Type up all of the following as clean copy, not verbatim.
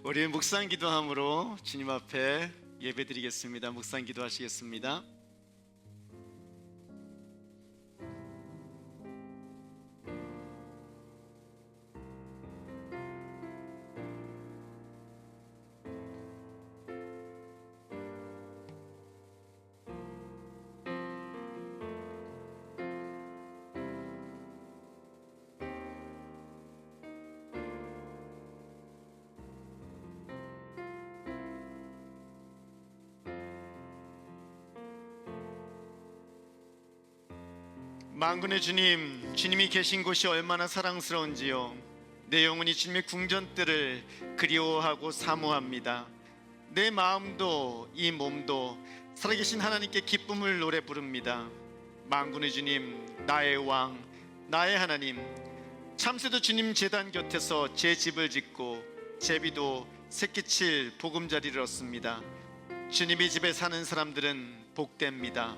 우리 묵상 기도함으로 주님 앞에 예배드리겠습니다. 묵상 기도하시겠습니다. 만군의 주님, 주님이 계신 곳이 얼마나 사랑스러운지요. 내 영혼이 주님의 궁전들을 그리워하고 사모합니다. 내 마음도 이 몸도 살아계신 하나님께 기쁨을 노래 부릅니다. 만군의 주님, 나의 왕, 나의 하나님, 참새도 주님 제단 곁에서 제 집을 짓고 제비도 새끼칠 보금자리를 얻습니다. 주님의 집에 사는 사람들은 복됩니다.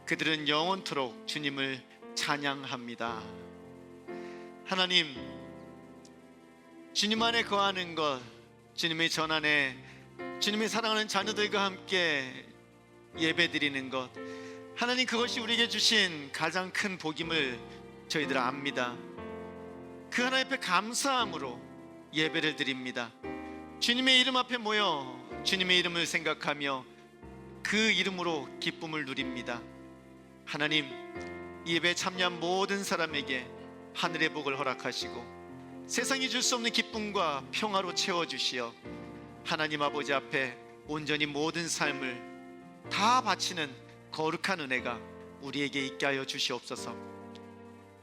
그들은 영원토록 주님을 찬양합니다. 하나님, 주님 안에 거하는 것, 주님의 전 안에 주님의 사랑하는 자녀들과 함께 예배드리는 것, 하나님, 그것이 우리에게 주신 가장 큰 복임을 저희들 압니다. 그 하나님 앞에 감사함으로 예배를 드립니다. 주님의 이름 앞에 모여 주님의 이름을 생각하며 그 이름으로 기쁨을 누립니다. 하나님, 이 예배에 참여한 모든 사람에게 하늘의 복을 허락하시고 세상이 줄 수 없는 기쁨과 평화로 채워주시어 하나님 아버지 앞에 온전히 모든 삶을 다 바치는 거룩한 은혜가 우리에게 있게 하여 주시옵소서.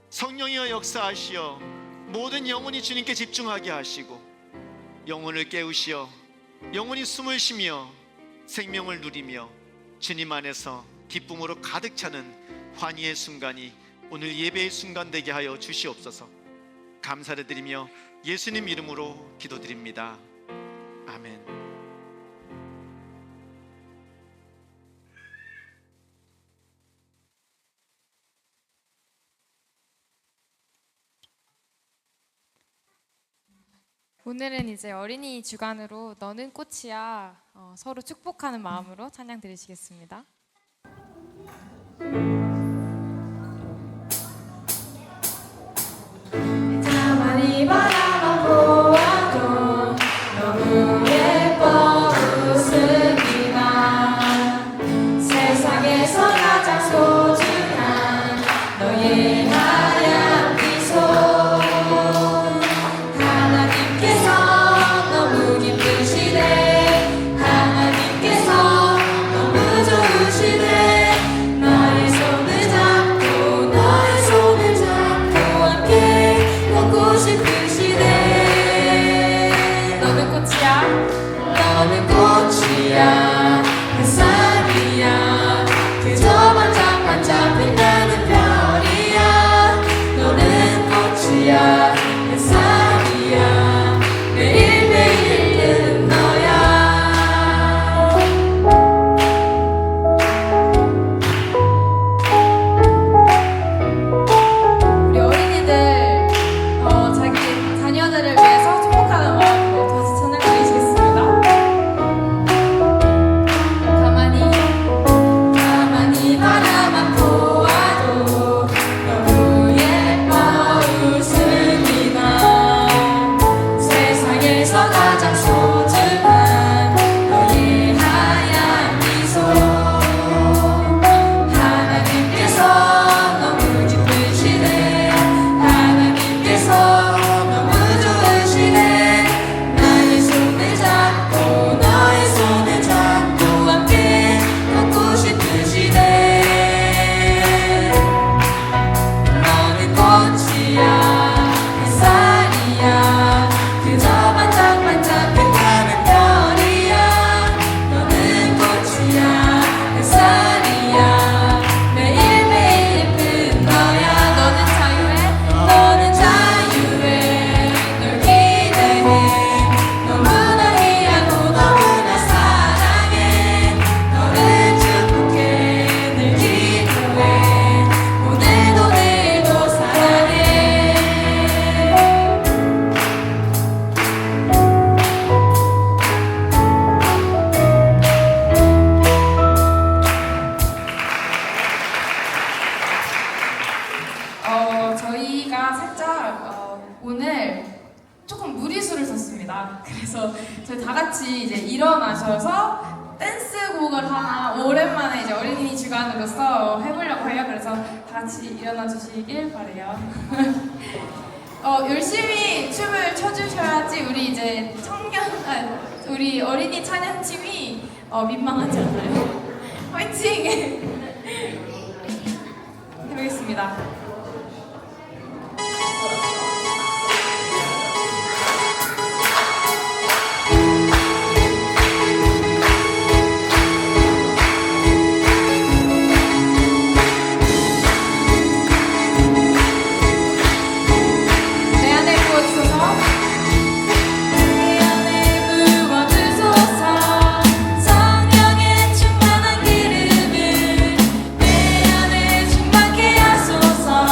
성령이여 역사하시어 모든 영혼이 주님께 집중하게 하시고 영혼을 깨우시어 영혼이 숨을 쉬며 생명을 누리며 주님 안에서 기쁨으로 가득 차는 환희의 순간이 오늘 예배의 순간 되게 하여 주시옵소서. 감사를 드리며 예수님 이름으로 기도드립니다. 아멘. 오늘은 이제 어린이 주간으로 너는 꽃이야 서로 축복하는 마음으로 찬양 드리시겠습니다. 가만히 바라만 보아도 너무 예뻐 웃으기만 세상에서 가장 소중한 너의 하얀 미소 하나님께서 너무 기쁘시네 하나님께서 너무 좋으시네 너의 손을 잡고 함께 저희가 살짝 오늘 조금 무리수를 뒀습니다. 그래서 저희 다 같이 이제 일어나셔서 댄스곡을 하나 오랜만에 이제 어린이 주간으로서 해보려고 해요. 그래서 다 같이 일어나 주시길 바래요. 열심히 춤을 춰주셔야지 우리 이제 우리 어린이 찬양팀이 민망하지 않나요? 화이팅! 해보겠습니다. 내 안에 부어주소서. 내 안에 부어주소서 성령의 충만한 기름을 내 안에 충만케 하소서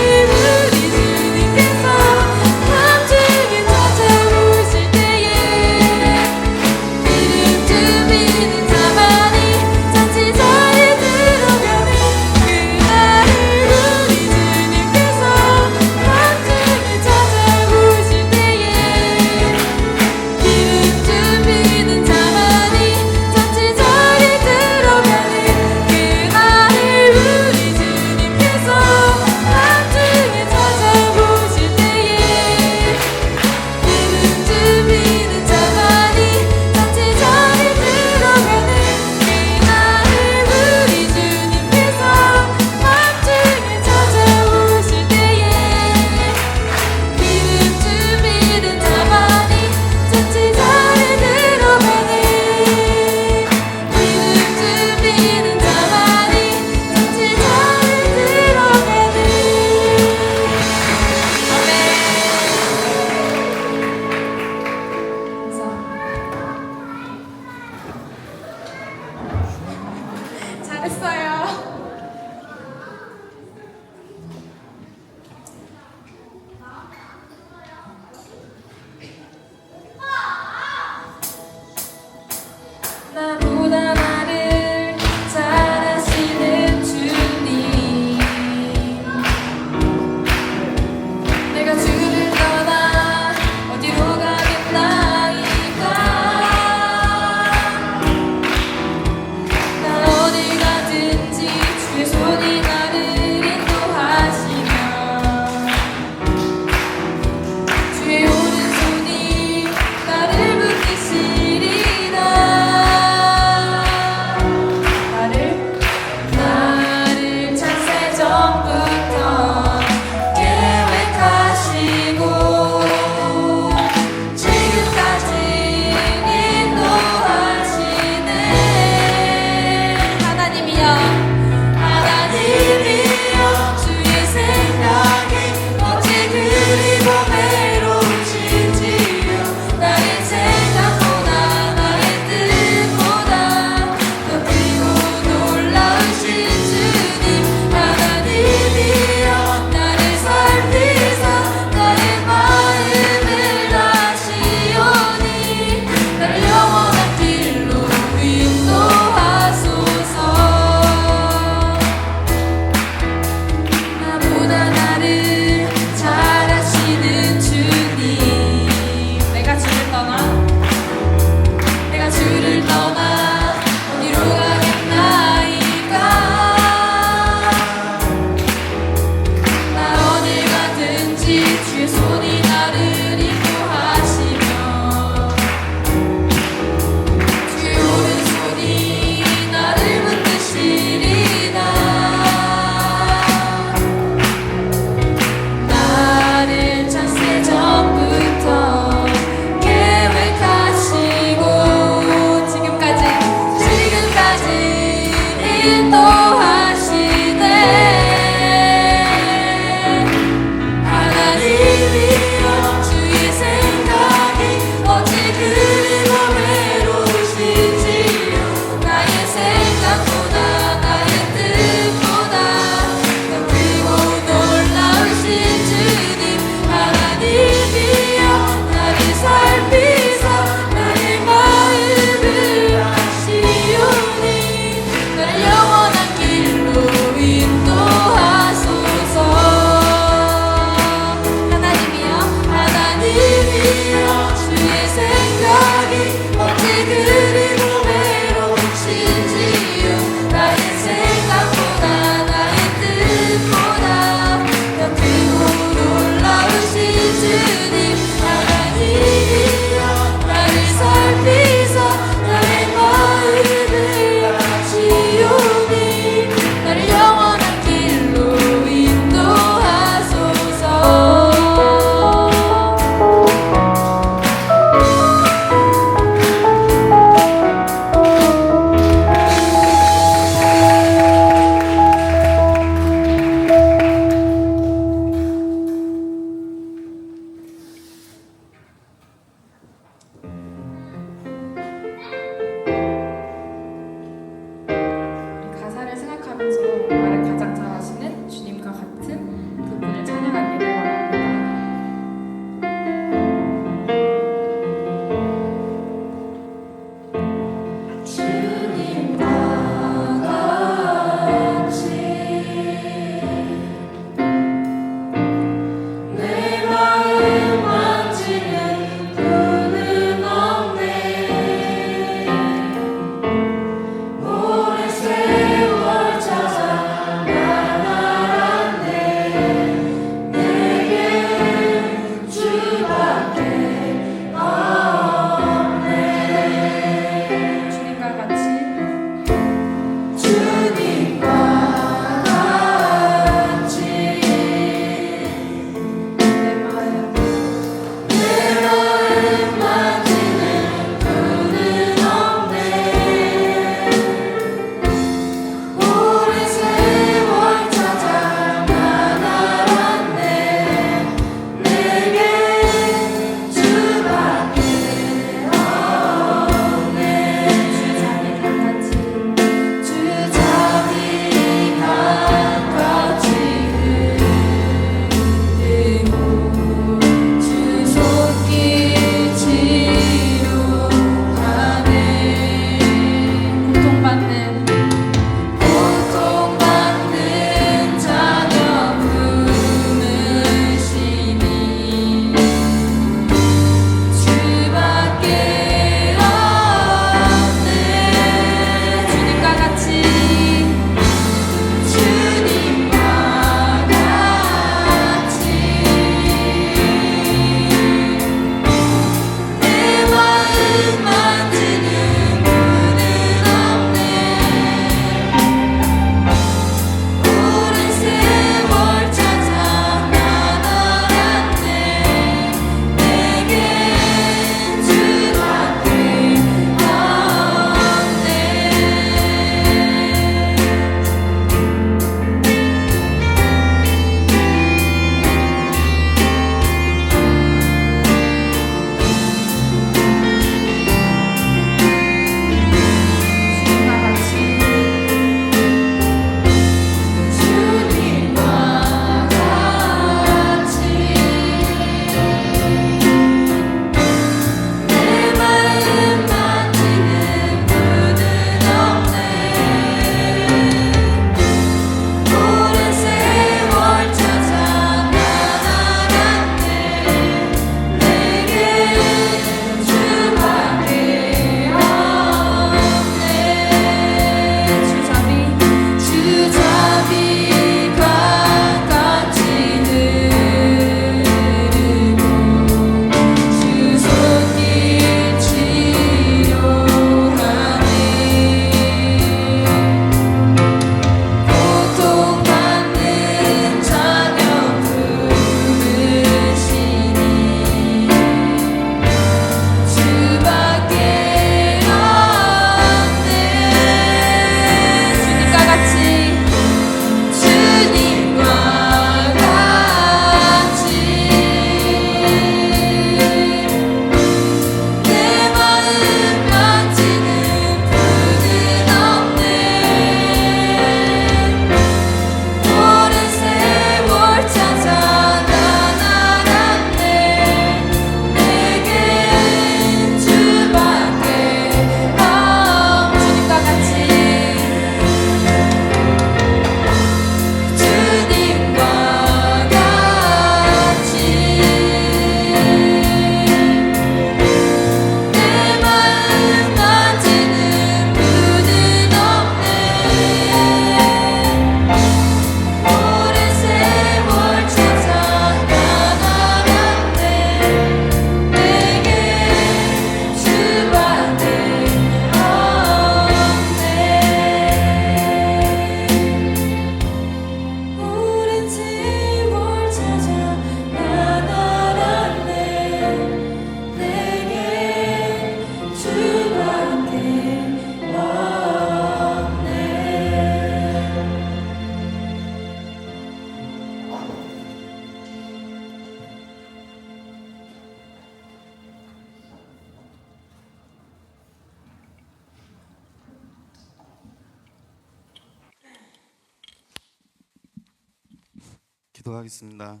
기도하겠습니다.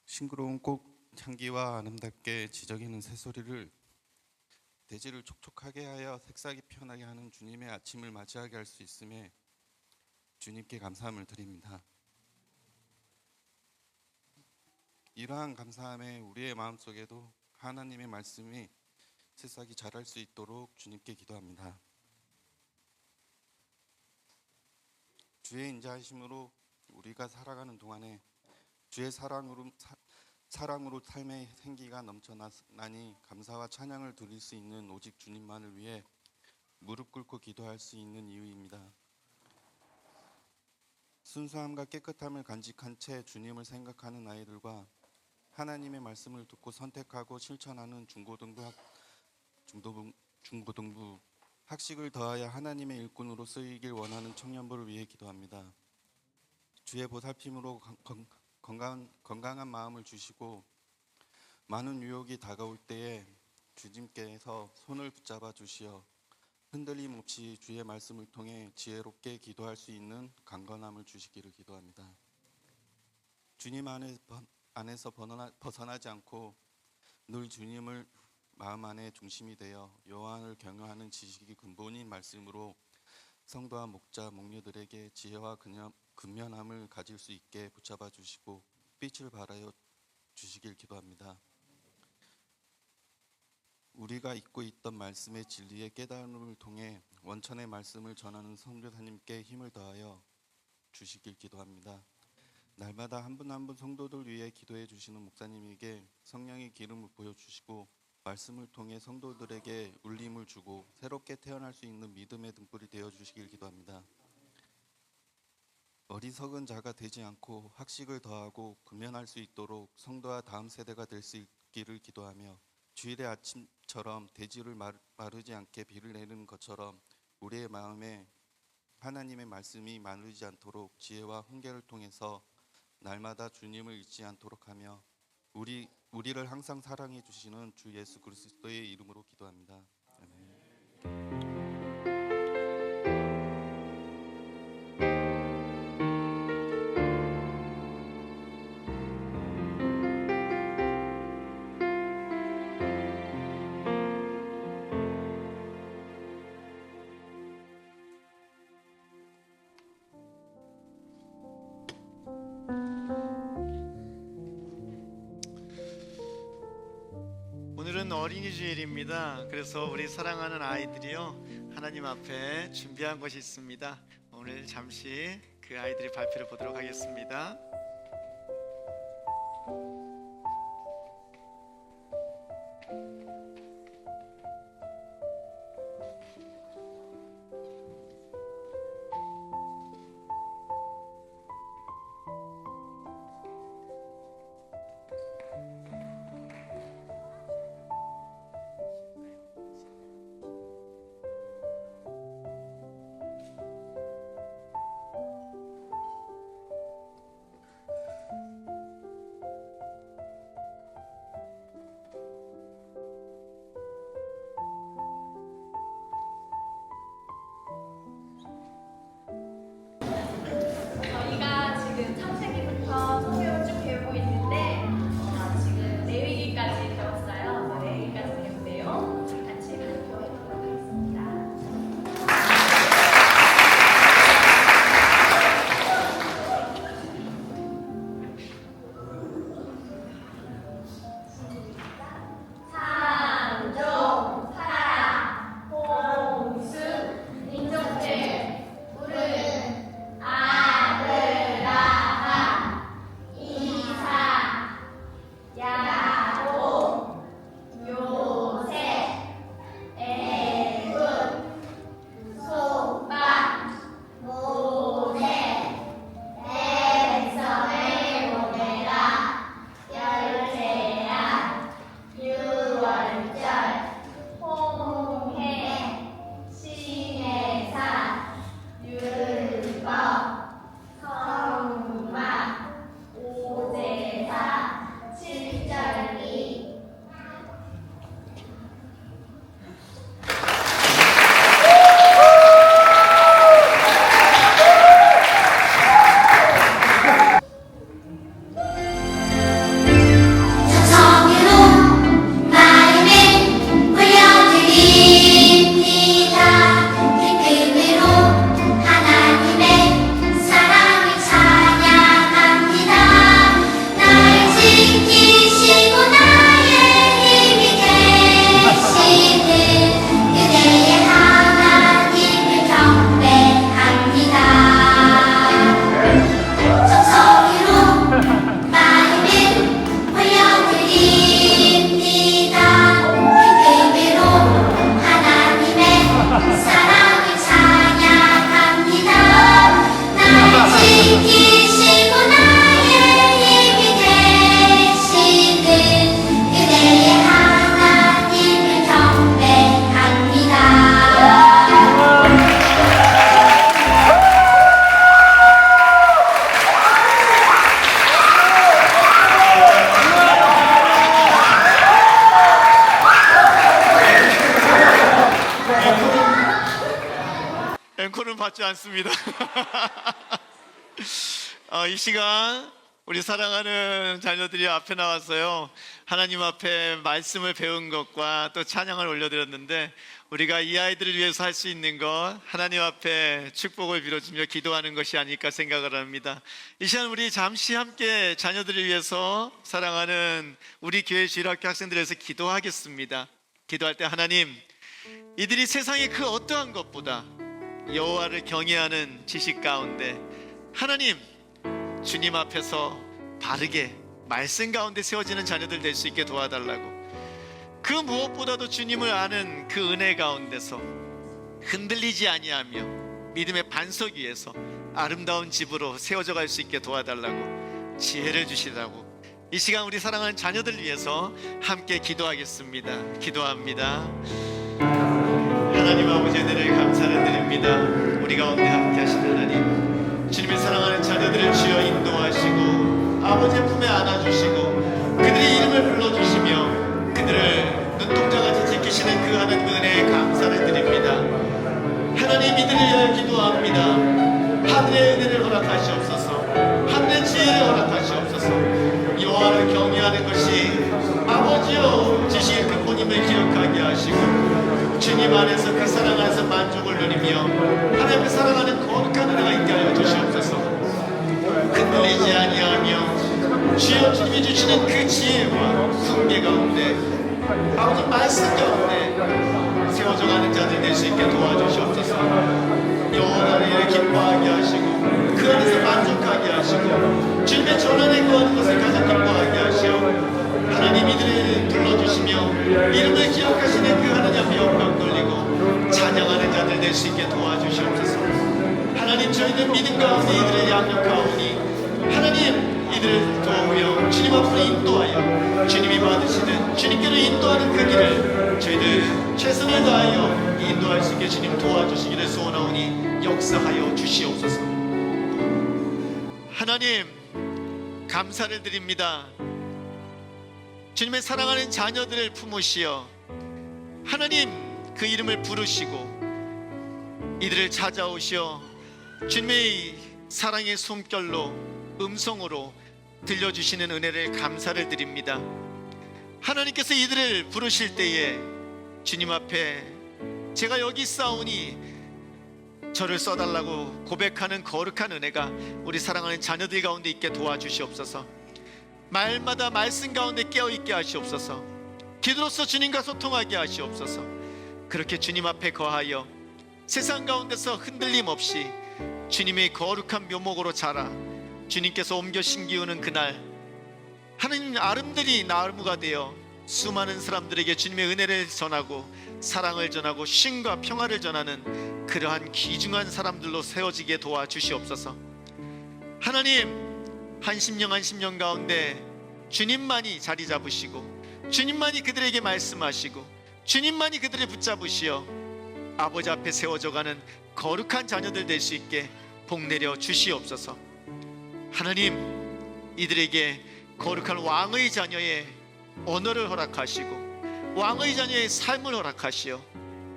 싱그러운 꽃 향기와 아름답게 지저귀는 새소리를 대지를 촉촉하게 하여 색싹이 피어나게 하는 주님의 아침을 맞이하게 할 수 있음에 주님께 감사함을 드립니다. 이러한 감사함에 우리의 마음속에도 하나님의 말씀이 새싹이 자랄 수 있도록 주님께 기도합니다. 주의 인자하심으로 우리가 살아가는 동안에 주의 사랑으로 삶의 생기가 넘쳐나니 감사와 찬양을 드릴 수 있는 오직 주님만을 위해 무릎 꿇고 기도할 수 있는 이유입니다. 순수함과 깨끗함을 간직한 채 주님을 생각하는 아이들과 하나님의 말씀을 듣고 선택하고 실천하는 중고등부 학식을 더하여 하나님의 일꾼으로 쓰이길 원하는 청년부를 위해 기도합니다. 주의 보살핌으로 건강한 마음을 주시고 많은 유혹이 다가올 때에 주님께서 손을 붙잡아 주시어 흔들림 없이 주의 말씀을 통해 지혜롭게 기도할 수 있는 강건함을 주시기를 기도합니다. 주님 안에서 벗어나지 않고 늘 주님을 마음 안에 중심이 되어 여호와를 경외하는 지식이 근본인 말씀으로 성도와 목자, 목녀들에게 지혜와 근면함을 가질 수 있게 붙잡아 주시고 빛을 발하여 주시길 기도합니다. 우리가 잊고 있던 말씀의 진리의 깨달음을 통해 원천의 말씀을 전하는 선교사님께 힘을 더하여 주시길 기도합니다. 날마다 한 분 한 분 성도들 위해 기도해 주시는 목사님에게 성령의 기름을 보여주시고 말씀을 통해 성도들에게 울림을 주고 새롭게 태어날 수 있는 믿음의 등불이 되어 주시길 기도합니다. 어리석은 자가 되지 않고 학식을 더하고 근면할 수 있도록 성도와 다음 세대가 될 수 있기를 기도하며 주일의 아침처럼 대지를 마르지 않게 비를 내리는 것처럼 우리의 마음에 하나님의 말씀이 마르지 않도록 지혜와 훈계를 통해서 날마다 주님을 잊지 않도록 하며 우리를 항상 사랑해 주시는 주 예수 그리스도의 이름으로 기도합니다. 아멘. 오늘은 어린이 주일입니다. 그래서 우리 사랑하는 아이들이요 하나님 앞에 준비한 것이 있습니다. 오늘 잠시 그 아이들의 발표를 보도록 하겠습니다. 결코는 받지 않습니다. 이 시간 우리 사랑하는 자녀들이 앞에 나와서요, 하나님 앞에 말씀을 배운 것과 또 찬양을 올려드렸는데, 우리가 이 아이들을 위해서 할 수 있는 것, 하나님 앞에 축복을 빌어주며 기도하는 것이 아닐까 생각을 합니다. 이 시간 우리 잠시 함께 자녀들을 위해서, 사랑하는 우리 교회 주일학교 학생들을 위해서 기도하겠습니다. 기도할 때 하나님, 이들이 세상의 그 어떠한 것보다 여호와를 경외하는 지식 가운데 하나님, 주님 앞에서 바르게 말씀 가운데 세워지는 자녀들 될 수 있게 도와달라고, 그 무엇보다도 주님을 아는 그 은혜 가운데서 흔들리지 아니하며 믿음의 반석 위에서 아름다운 집으로 세워져 갈 수 있게 도와달라고, 지혜를 주시라고, 이 시간 우리 사랑하는 자녀들 위해서 함께 기도하겠습니다. 기도합니다. 하나님 아버지, 은혜를 감사를 드립니다. 우리 가운데 함께 하신 하나님, 주님의 사랑하는 자녀들을 주여 인도하시고 아버지의 품에 안아주시고 그들의 이름을 불러주시며 그들을 눈동자같이 지키시는 그 하나님 은혜에 감사를 드립니다. 하나님, 이들을 위하여 기도합니다. 하늘의 은혜를 허락하시옵소서. 하늘의 지혜를 허락하시옵소서. 여호와를 경외하는 것이 아버지여 주신 그 본임을 기억하게 하시고 주님 안에서, 그 사랑 안에서 만족을 누리며 하나님을 사랑하는 거룩한 은혜가 있게 하여 주시옵소서. 흔들리지 아니하며 주여 주님이 주시는 그 지혜와 훈계 가운데, 아버지 말씀 가운데 세워져가는 자들 될 수 있게 도와주시옵소서. 영원한 기뻐하게 하시고 그 안에서 만족하게 하시고 주님의 전환에 거하는 것을 가장 기뻐하게 하시오. 하나님, 이들을 불러주시며 이름을 기억하시는 그 하나님 앞에 영광 돌리고 찬양하는 자들 될 수 있게 도와주시옵소서. 하나님, 저희는 믿음 가운데 이들을 양육하오니 하나님, 이들을 도우며 주님 앞으로 인도하여 주님이 받으시는, 주님께로 인도하는 그 길을 저희들 최선을 다하여 인도할 수 있게 주님 도와주시기를 소원하오니 역사하여 주시옵소서. 하나님, 감사를 드립니다. 주님의 사랑하는 자녀들을 품으시어 하나님, 그 이름을 부르시고 이들을 찾아오시어 주님의 사랑의 숨결로, 음성으로 들려주시는 은혜를 감사를 드립니다. 하나님께서 이들을 부르실 때에 주님 앞에 제가 여기 있사오니 저를 써달라고 고백하는 거룩한 은혜가 우리 사랑하는 자녀들 가운데 있게 도와주시옵소서. 말마다 말씀 가운데 깨어있게 하시옵소서. 기도로서 주님과 소통하게 하시옵소서. 그렇게 주님 앞에 거하여 세상 가운데서 흔들림 없이 주님의 거룩한 묘목으로 자라 주님께서 옮겨 심기우는 그날, 하나님 아름드리 나무가 되어 수많은 사람들에게 주님의 은혜를 전하고 사랑을 전하고 쉼과 평화를 전하는 그러한 귀중한 사람들로 세워지게 도와주시옵소서. 하나님, 한 심령 가운데 주님만이 자리 잡으시고 주님만이 그들에게 말씀하시고 주님만이 그들을 붙잡으시어 아버지 앞에 세워져가는 거룩한 자녀들 될 수 있게 복내려 주시옵소서. 하나님, 이들에게 거룩한 왕의 자녀의 언어를 허락하시고 왕의 자녀의 삶을 허락하시어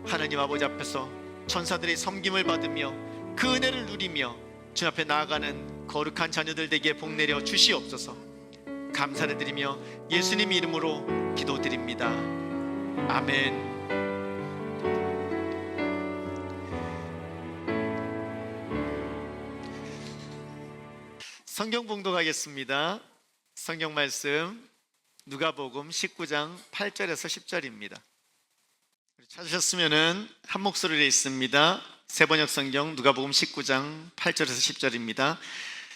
하나님 아버지 앞에서 천사들의 섬김을 받으며 그 은혜를 누리며 주 앞에 나아가는 거룩한 자녀들 되게 복내려 주시옵소서. 감사를 드리며 예수님 이름으로 기도드립니다. 아멘. 성경 봉독하겠습니다. 성경 말씀 누가복음 19장 8절에서 10절입니다. 찾으셨으면은 한 목소리로 읽습니다. 세번역 성경 누가복음 19장 8절에서 10절입니다.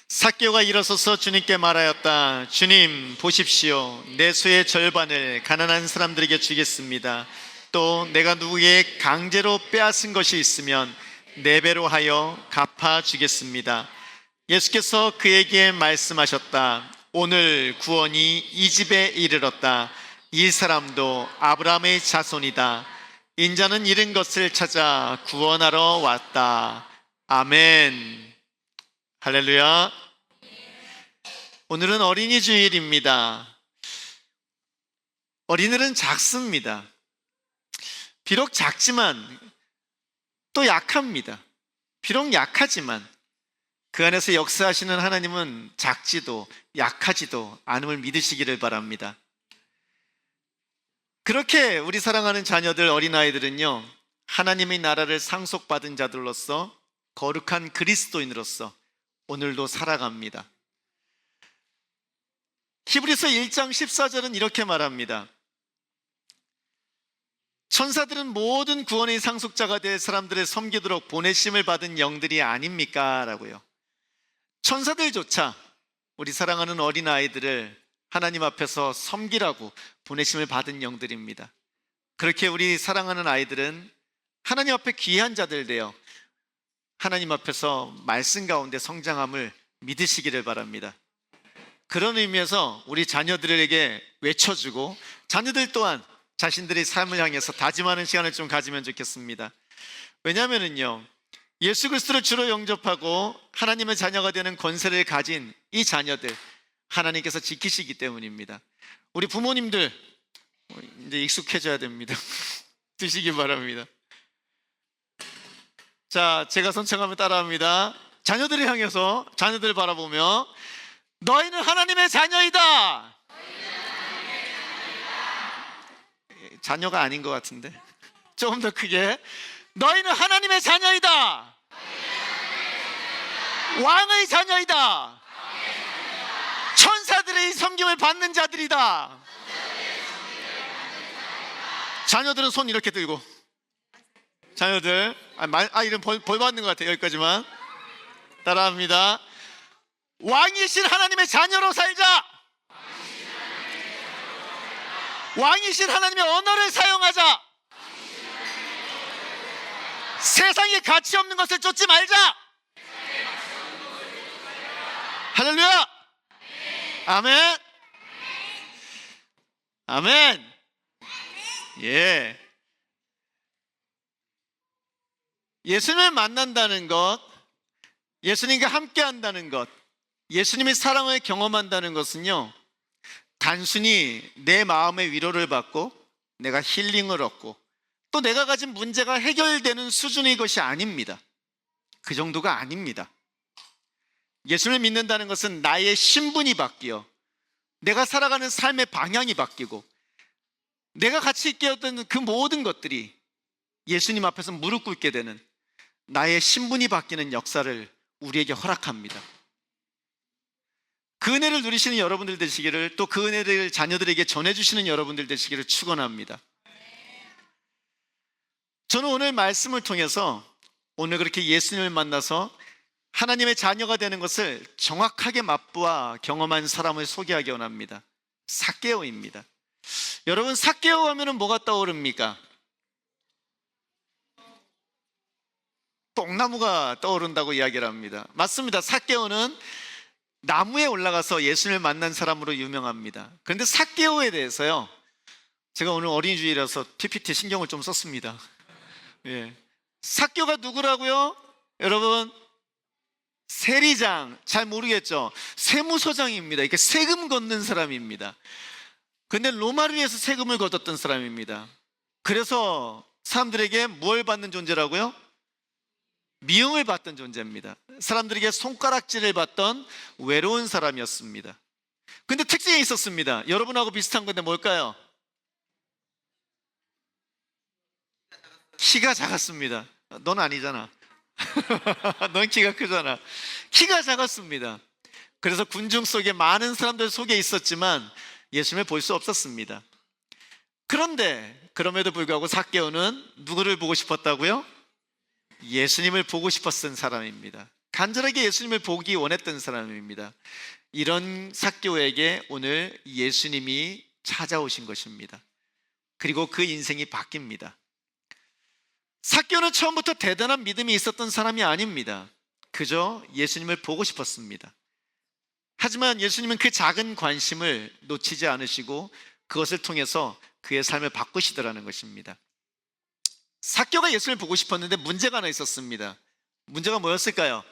삭개오가 일어서서 주님께 말하였다. 주님, 보십시오. 내 소의 절반을 가난한 사람들에게 주겠습니다. 또 내가 누구에게 강제로 빼앗은 것이 있으면 4배로 하여 갚아주겠습니다. 예수께서 그에게 말씀하셨다. 오늘 구원이 이 집에 이르렀다. 이 사람도 아브라함의 자손이다. 인자는 잃은 것을 찾아 구원하러 왔다. 아멘. 할렐루야. 오늘은 어린이 주일입니다. 어린이들은 작습니다. 비록 작지만 또 약합니다. 비록 약하지만 그 안에서 역사하시는 하나님은 작지도 약하지도 않음을 믿으시기를 바랍니다. 그렇게 우리 사랑하는 자녀들, 어린아이들은요, 하나님의 나라를 상속받은 자들로서 거룩한 그리스도인으로서 오늘도 살아갑니다. 히브리서 1장 14절은 이렇게 말합니다. 천사들은 모든 구원의 상속자가 될 사람들을 섬기도록 보내심을 받은 영들이 아닙니까? 라고요. 천사들조차 우리 사랑하는 어린아이들을 하나님 앞에서 섬기라고 보내심을 받은 영들입니다. 그렇게 우리 사랑하는 아이들은 하나님 앞에 귀한 자들 되어 하나님 앞에서 말씀 가운데 성장함을 믿으시기를 바랍니다. 그런 의미에서 우리 자녀들에게 외쳐주고 자녀들 또한 자신들의 삶을 향해서 다짐하는 시간을 좀 가지면 좋겠습니다. 왜냐하면요, 예수 그리스도를 주로 영접하고 하나님의 자녀가 되는 권세를 가진 이 자녀들 하나님께서 지키시기 때문입니다. 우리 부모님들 이제 익숙해져야 됩니다. 드시기 바랍니다. 자, 제가 선창하면 따라합니다. 자녀들을 향해서 자녀들을 바라보며 너희는 하나님의 자녀이다. 자녀가 아닌 것 같은데 조금 더 크게 너희는 하나님의 자녀이다. 왕의 자녀이다. 천사들의 섬김을 받는 자들이다. 자녀들은 손 이렇게 들고, 자녀들 이런 벌 받는 것 같아요. 여기까지만 따라합니다. 왕이신 하나님의 자녀로 살자. 왕이신 하나님의 언어를 사용하자. 세상에 가치 없는 것을 쫓지 말자. 할렐루야. 아멘. 아멘. 예. 예수님을 만난다는 것, 예수님과 함께 한다는 것, 예수님의 사랑을 경험한다는 것은요, 단순히 내 마음의 위로를 받고 내가 힐링을 얻고 또 내가 가진 문제가 해결되는 수준의 것이 아닙니다. 그 정도가 아닙니다. 예수를 믿는다는 것은 나의 신분이 바뀌어 내가 살아가는 삶의 방향이 바뀌고 내가 가치 있게 했던 그 모든 것들이 예수님 앞에서 무릎 꿇게 되는 나의 신분이 바뀌는 역사를 우리에게 허락합니다. 그 은혜를 누리시는 여러분들 되시기를, 또 그 은혜를 자녀들에게 전해주시는 여러분들 되시기를 축원합니다. 저는 오늘 말씀을 통해서 오늘 그렇게 예수님을 만나서 하나님의 자녀가 되는 것을 정확하게 맛보아 경험한 사람을 소개하기 원합니다. 삭개오입니다. 여러분, 삭개오 하면 뭐가 떠오릅니까? 뽕나무가 떠오른다고 이야기를 합니다. 맞습니다. 삭개오는 나무에 올라가서 예수님을 만난 사람으로 유명합니다. 그런데 삭개오에 대해서요, 제가 오늘 어린이 주일이라서 PPT 신경을 좀 썼습니다. 예. 삭개오가 누구라고요? 여러분, 세리장, 잘 모르겠죠? 세무서장입니다. 이렇게 세금 걷는 사람입니다. 근데 로마를 위해서 세금을 걷었던 사람입니다. 그래서 사람들에게 뭘 받는 존재라고요? 미움을 받던 존재입니다. 사람들에게 손가락질을 받던 외로운 사람이었습니다. 근데 특징이 있었습니다. 여러분하고 비슷한 건데 뭘까요? 키가 작았습니다. 넌 아니잖아. 넌 키가 크잖아. 키가 작았습니다. 그래서 군중 속에 많은 사람들 속에 있었지만 예수님을 볼 수 없었습니다. 그런데 그럼에도 불구하고 삭개오는 누구를 보고 싶었다고요? 예수님을 보고 싶었던 사람입니다. 간절하게 예수님을 보기 원했던 사람입니다. 이런 삭개오에게 오늘 예수님이 찾아오신 것입니다. 그리고 그 인생이 바뀝니다. 삭개오는 처음부터 대단한 믿음이 있었던 사람이 아닙니다. 그저 예수님을 보고 싶었습니다. 하지만 예수님은 그 작은 관심을 놓치지 않으시고 그것을 통해서 그의 삶을 바꾸시더라는 것입니다. 삭개오가 예수님을 보고 싶었는데 문제가 하나 있었습니다. 문제가 뭐였을까요?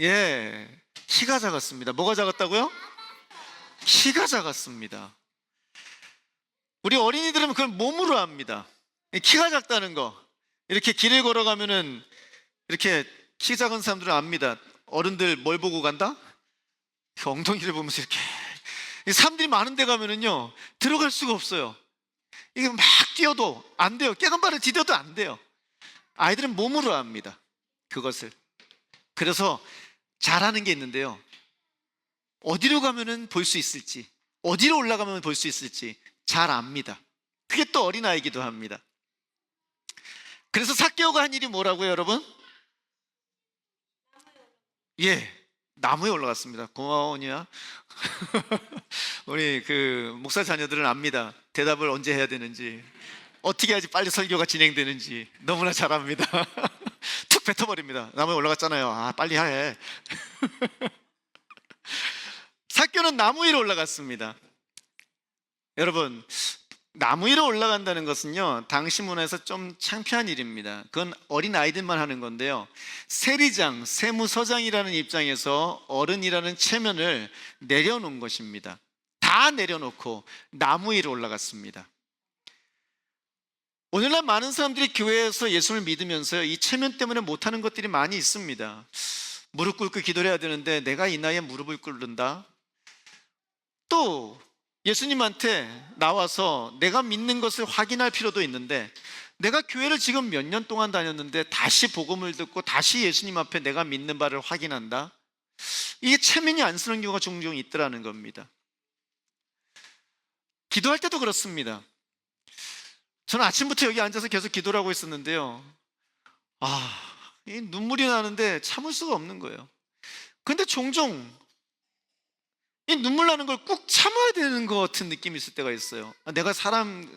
예, 키가 작았습니다. 뭐가 작았다고요? 키가 작았습니다. 우리 어린이들은 그걸 몸으로 압니다. 키가 작다는 거, 이렇게 길을 걸어가면은 이렇게 키 작은 사람들은 압니다. 어른들 뭘 보고 간다? 엉덩이를 보면서 이렇게. 사람들이 많은 데 가면은요, 들어갈 수가 없어요. 이게 막 뛰어도 안 돼요. 깨간발을 디뎌도 안 돼요. 아이들은 몸으로 압니다, 그것을. 그래서 잘하는 게 있는데요, 어디로 가면은 볼 수 있을지, 어디로 올라가면 볼 수 있을지 잘 압니다. 그게 또 어린아이기도 합니다. 그래서 삭개오가 한 일이 뭐라고요, 여러분? 예, 나무에 올라갔습니다. 고마워, 언니야. 우리 그 목사 자녀들은 압니다. 대답을 언제 해야 되는지, 어떻게 해야지 빨리 설교가 진행되는지 너무나 잘 압니다. 툭 뱉어버립니다. 나무에 올라갔잖아요. 아, 빨리 해. 삭개오는 나무 위로 올라갔습니다. 여러분, 나무 위로 올라간다는 것은요, 당시 문화에서 좀 창피한 일입니다. 그건 어린 아이들만 하는 건데요, 세리장, 세무서장이라는 입장에서 어른이라는 체면을 내려놓은 것입니다. 다 내려놓고 나무 위로 올라갔습니다. 오늘날 많은 사람들이 교회에서 예수를 믿으면서 이 체면 때문에 못하는 것들이 많이 있습니다. 무릎 꿇고 기도를 해야 되는데 내가 이 나이에 무릎을 꿇는다? 또 예수님한테 나와서 내가 믿는 것을 확인할 필요도 있는데, 내가 교회를 지금 몇 년 동안 다녔는데 다시 복음을 듣고 다시 예수님 앞에 내가 믿는 바를 확인한다? 이게 체면이 안 쓰는 경우가 종종 있더라는 겁니다. 기도할 때도 그렇습니다. 저는 아침부터 여기 앉아서 계속 기도를 하고 있었는데요, 이 눈물이 나는데 참을 수가 없는 거예요. 근데 종종 이 눈물 나는 걸 꾹 참아야 되는 것 같은 느낌이 있을 때가 있어요. 내가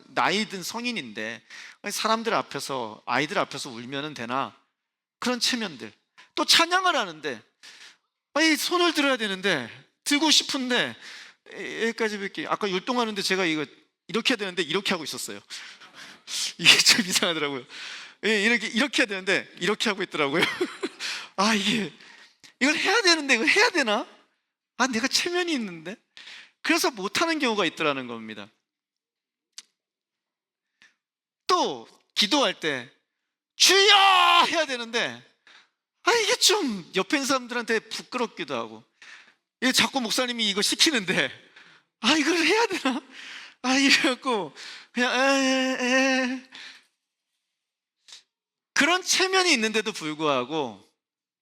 나이 든 성인인데 사람들 앞에서, 아이들 앞에서 울면은 되나? 그런 체면들. 또 찬양을 하는데 손을 들어야 되는데, 들고 싶은데, 여기까지 뵐게. 아까 율동하는데 제가 이거 이렇게 해야 되는데 이렇게 하고 있었어요. 이게 좀 이상하더라고요. 이렇게 해야 되는데 이렇게 하고 있더라고요. 이걸 해야 되는데 이걸 해야 되나? 내가 체면이 있는데? 그래서 못하는 경우가 있더라는 겁니다. 또 기도할 때 주여! 해야 되는데 이게 좀 옆에 있는 사람들한테 부끄럽기도 하고, 자꾸 목사님이 이거 시키는데 이걸 해야 되나? 이래갖고 그냥 그런 체면이 있는데도 불구하고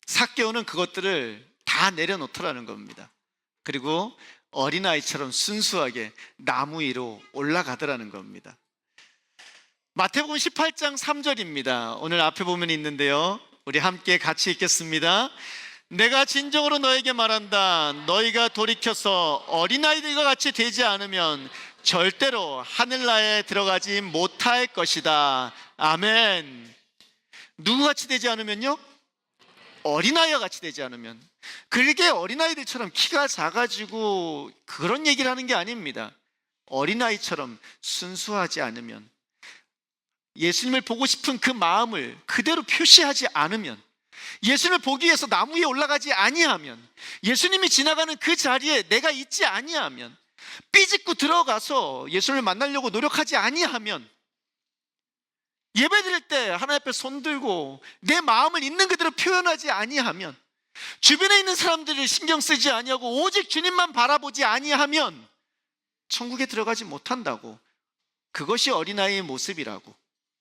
삭개오는 그것들을 다 내려놓더라는 겁니다. 그리고 어린아이처럼 순수하게 나무 위로 올라가더라는 겁니다. 마태복음 18장 3절입니다. 오늘 앞에 보면 있는데요, 우리 함께 같이 읽겠습니다. 내가 진정으로 너에게 말한다. 너희가 돌이켜서 어린아이들과 같이 되지 않으면 절대로 하늘나라에 들어가지 못할 것이다. 아멘. 누구같이 되지 않으면요? 어린아이와 같이 되지 않으면. 그게 어린아이들처럼 키가 작아지고 그런 얘기를 하는 게 아닙니다. 어린아이처럼 순수하지 않으면, 예수님을 보고 싶은 그 마음을 그대로 표시하지 않으면, 예수님을 보기 위해서 나무 위에 올라가지 아니하면, 예수님이 지나가는 그 자리에 내가 있지 아니하면, 삐짓고 들어가서 예수님을 만나려고 노력하지 아니하면, 예배드릴 때 하나님 앞에 손 들고 내 마음을 있는 그대로 표현하지 아니하면, 주변에 있는 사람들을 신경 쓰지 아니하고 오직 주님만 바라보지 아니하면 천국에 들어가지 못한다고. 그것이 어린아이의 모습이라고,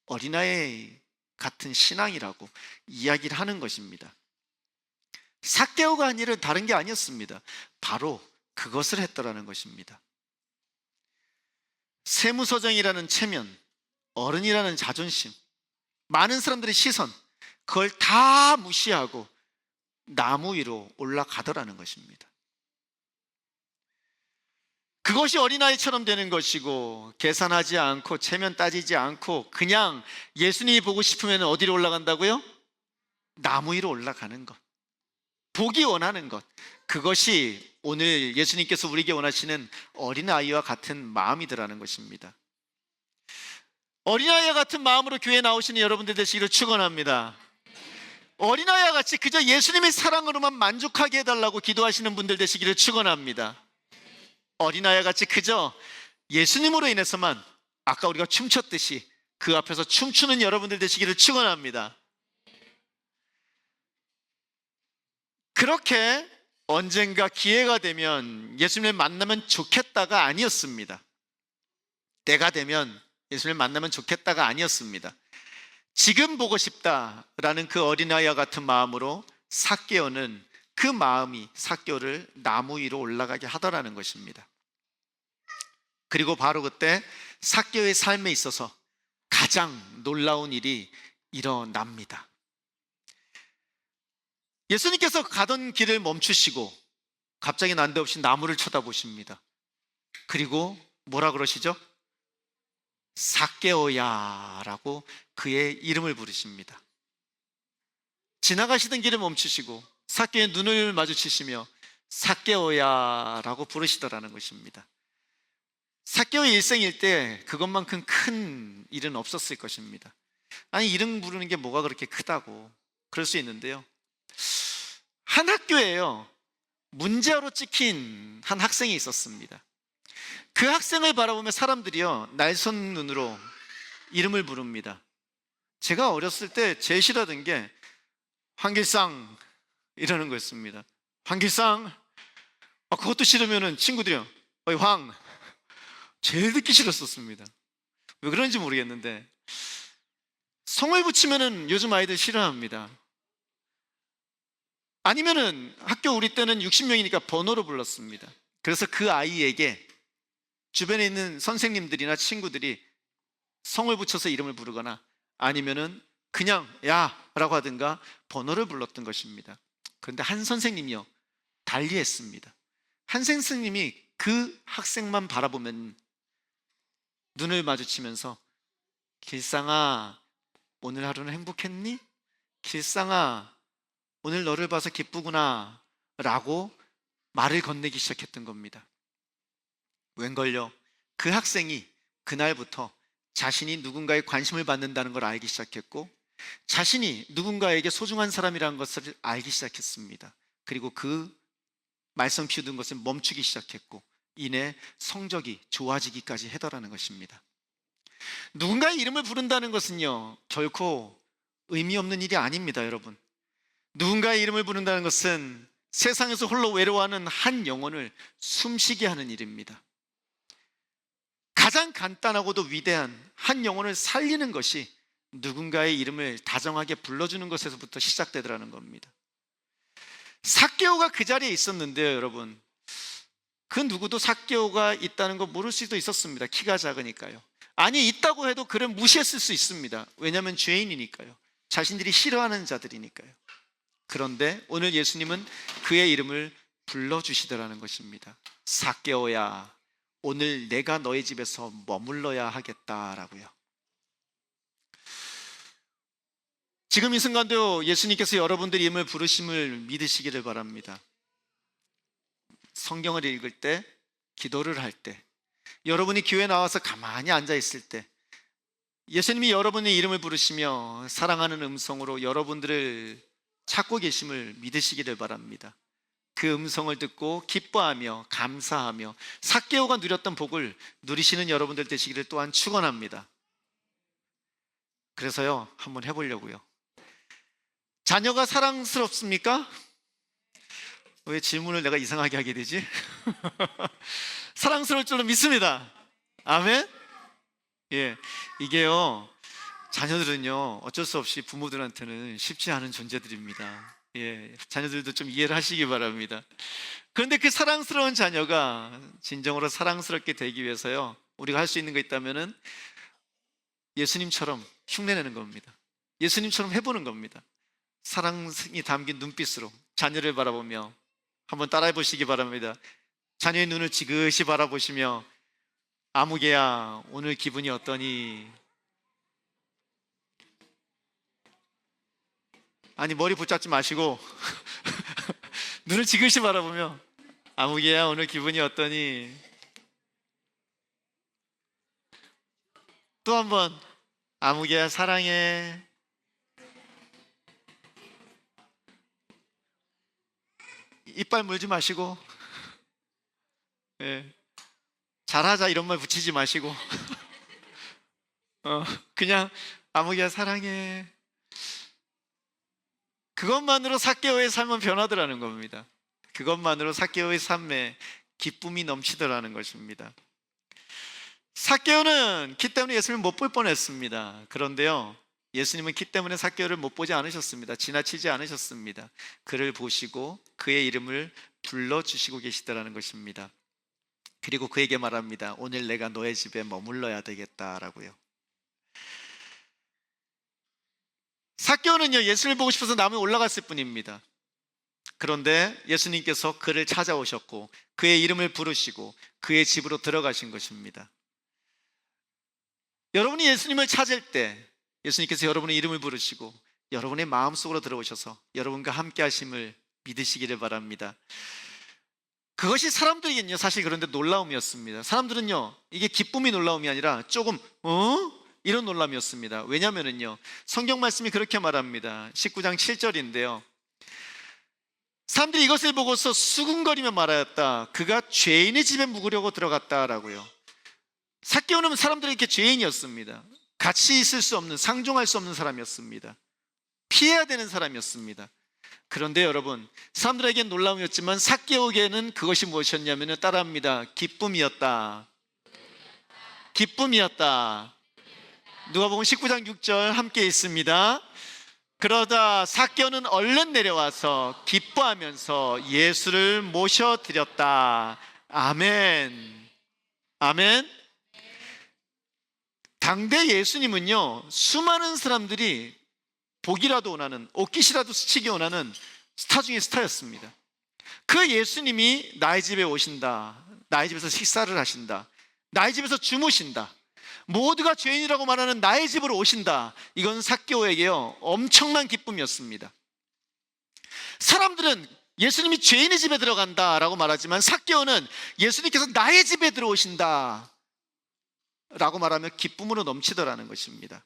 어린아이 같은 신앙이라고 이야기를 하는 것입니다. 삭개오가 한 일은 다른 게 아니었습니다. 바로 그것을 했더라는 것입니다. 세무서정이라는 체면, 어른이라는 자존심, 많은 사람들의 시선, 그걸 다 무시하고 나무 위로 올라가더라는 것입니다. 그것이 어린아이처럼 되는 것이고, 계산하지 않고 체면 따지지 않고 그냥 예수님이 보고 싶으면 어디로 올라간다고요? 나무 위로 올라가는 것, 보기 원하는 것, 그것이 오늘 예수님께서 우리에게 원하시는 어린아이와 같은 마음이더라는 것입니다. 어린아이와 같은 마음으로 교회에 나오시는 여러분들 되시기를 축원합니다. 어린아이와 같이 그저 예수님의 사랑으로만 만족하게 해달라고 기도하시는 분들 되시기를 축원합니다. 어린아이와 같이 그저 예수님으로 인해서만, 아까 우리가 춤췄듯이 그 앞에서 춤추는 여러분들 되시기를 축원합니다. 그렇게 언젠가 기회가 되면 예수님을 만나면 좋겠다가 아니었습니다. 때가 되면 예수님을 만나면 좋겠다가 아니었습니다. 지금 보고 싶다라는 그 어린아이와 같은 마음으로 삭개오는 그 마음이 삭개오를 나무 위로 올라가게 하더라는 것입니다. 그리고 바로 그때 삭개오의 삶에 있어서 가장 놀라운 일이 일어납니다. 예수님께서 가던 길을 멈추시고 갑자기 난데없이 나무를 쳐다보십니다. 그리고 뭐라 그러시죠? 삭개오야 라고 그의 이름을 부르십니다. 지나가시던 길을 멈추시고 삭개오의 눈을 마주치시며 삭개오야 라고 부르시더라는 것입니다. 삭개오의 일생일 때 그것만큼 큰 일은 없었을 것입니다. 아니, 이름 부르는 게 뭐가 그렇게 크다고 그럴 수 있는데요, 한 학교에요 문제아로 찍힌 한 학생이 있었습니다. 그 학생을 바라보며 사람들이요 날선 눈으로 이름을 부릅니다. 제가 어렸을 때 제일 싫어하던 게 황길상 이러는 거였습니다. 황길상. 그것도 싫으면은 친구들이요 어이 황. 제일 듣기 싫었었습니다. 왜 그런지 모르겠는데 성을 붙이면은 요즘 아이들 싫어합니다. 아니면은 학교 우리 때는 60명이니까 번호로 불렀습니다. 그래서 그 아이에게 주변에 있는 선생님들이나 친구들이 성을 붙여서 이름을 부르거나 아니면은 그냥 야 라고 하든가 번호를 불렀던 것입니다. 그런데 한 선생님이요 달리 했습니다. 한 선생님이 그 학생만 바라보면 눈을 마주치면서 길상아 오늘 하루는 행복했니? 길상아 오늘 너를 봐서 기쁘구나 라고 말을 건네기 시작했던 겁니다. 웬걸요, 그 학생이 그날부터 자신이 누군가의 관심을 받는다는 걸 알기 시작했고 자신이 누군가에게 소중한 사람이라는 것을 알기 시작했습니다. 그리고 그 말썽 피우던 것을 멈추기 시작했고 이내 성적이 좋아지기까지 하더라는 것입니다. 누군가의 이름을 부른다는 것은요 결코 의미 없는 일이 아닙니다. 여러분, 누군가의 이름을 부른다는 것은 세상에서 홀로 외로워하는 한 영혼을 숨쉬게 하는 일입니다. 가장 간단하고도 위대한 한 영혼을 살리는 것이 누군가의 이름을 다정하게 불러주는 것에서부터 시작되더라는 겁니다. 삭개오가 그 자리에 있었는데요, 여러분, 그 누구도 삭개오가 있다는 거 모를 수도 있었습니다. 키가 작으니까요. 아니, 있다고 해도 그를 무시했을 수 있습니다. 왜냐하면 죄인이니까요. 자신들이 싫어하는 자들이니까요. 그런데 오늘 예수님은 그의 이름을 불러주시더라는 것입니다. 삭개오야, 오늘 내가 너의 집에서 머물러야 하겠다라고요. 지금 이 순간도 예수님께서 여러분들의 이름을 부르심을 믿으시기를 바랍니다. 성경을 읽을 때, 기도를 할 때, 여러분이 교회에 나와서 가만히 앉아 있을 때 예수님이 여러분의 이름을 부르시며 사랑하는 음성으로 여러분들을 찾고 계심을 믿으시기를 바랍니다. 그 음성을 듣고 기뻐하며 감사하며 삭개오가 누렸던 복을 누리시는 여러분들 되시기를 또한 축원합니다. 그래서요, 한번 해보려고요. 자녀가 사랑스럽습니까? 왜 질문을 내가 이상하게 하게 되지? 사랑스러울 줄로 믿습니다. 아멘? 예, 이게요, 자녀들은요 어쩔 수 없이 부모들한테는 쉽지 않은 존재들입니다. 예, 자녀들도 좀 이해를 하시기 바랍니다. 그런데 그 사랑스러운 자녀가 진정으로 사랑스럽게 되기 위해서요, 우리가 할 수 있는 거 있다면은 예수님처럼 흉내내는 겁니다. 예수님처럼 해보는 겁니다. 사랑이 담긴 눈빛으로 자녀를 바라보며 한번 따라해 보시기 바랍니다. 자녀의 눈을 지그시 바라보시며 아무개야 오늘 기분이 어떠니? 아니, 머리 붙잡지 마시고 눈을 지그시 바라보며 아무개야 오늘 기분이 어떠니? 또 한번 아무개야 사랑해. 이빨 물지 마시고, 예, 잘하자 이런 말 붙이지 마시고 그냥 아무개야 사랑해. 그것만으로 삭개오의 삶은 변하더라는 겁니다. 그것만으로 삭개오의 삶에 기쁨이 넘치더라는 것입니다. 삭개오는 키 때문에 예수님을 못 볼 뻔했습니다. 그런데요, 예수님은 키 때문에 삭개오를 못 보지 않으셨습니다. 지나치지 않으셨습니다. 그를 보시고 그의 이름을 불러주시고 계시더라는 것입니다. 그리고 그에게 말합니다. 오늘 내가 너의 집에 머물러야 되겠다라고요. 삭개오는요, 예수를 보고 싶어서 나무에 올라갔을 뿐입니다. 그런데 예수님께서 그를 찾아오셨고 그의 이름을 부르시고 그의 집으로 들어가신 것입니다. 여러분이 예수님을 찾을 때 예수님께서 여러분의 이름을 부르시고 여러분의 마음속으로 들어오셔서 여러분과 함께 하심을 믿으시기를 바랍니다. 그것이 사람들에게는요, 사실 그런데 놀라움이었습니다. 사람들은요, 이게 기쁨이 놀라움이 아니라 조금 이런 놀람이었습니다. 왜냐하면요, 성경 말씀이 그렇게 말합니다. 19장 7절인데요, 사람들이 이것을 보고서 수군거리며 말하였다. 그가 죄인의 집에 묵으려고 들어갔다라고요. 삭개오는 사람들에게 죄인이었습니다. 같이 있을 수 없는, 상종할 수 없는 사람이었습니다. 피해야 되는 사람이었습니다. 그런데 여러분, 사람들에게는 놀라움이었지만 삭개오에게는 그것이 무엇이었냐면 따라합니다. 기쁨이었다. 기쁨이었다. 누가복음 19장 6절 함께 있습니다. 그러자 삭개오는 얼른 내려와서 기뻐하면서 예수를 모셔드렸다. 아멘. 아멘. 당대 예수님은요, 수많은 사람들이 보기라도 원하는, 옷깃이라도 스치기 원하는 스타 중에 스타였습니다. 그 예수님이 나의 집에 오신다, 나의 집에서 식사를 하신다, 나의 집에서 주무신다, 모두가 죄인이라고 말하는 나의 집으로 오신다, 이건 삭개오에게요 엄청난 기쁨이었습니다. 사람들은 예수님이 죄인의 집에 들어간다라고 말하지만 삭개오는 예수님께서 나의 집에 들어오신다 라고 말하며 기쁨으로 넘치더라는 것입니다.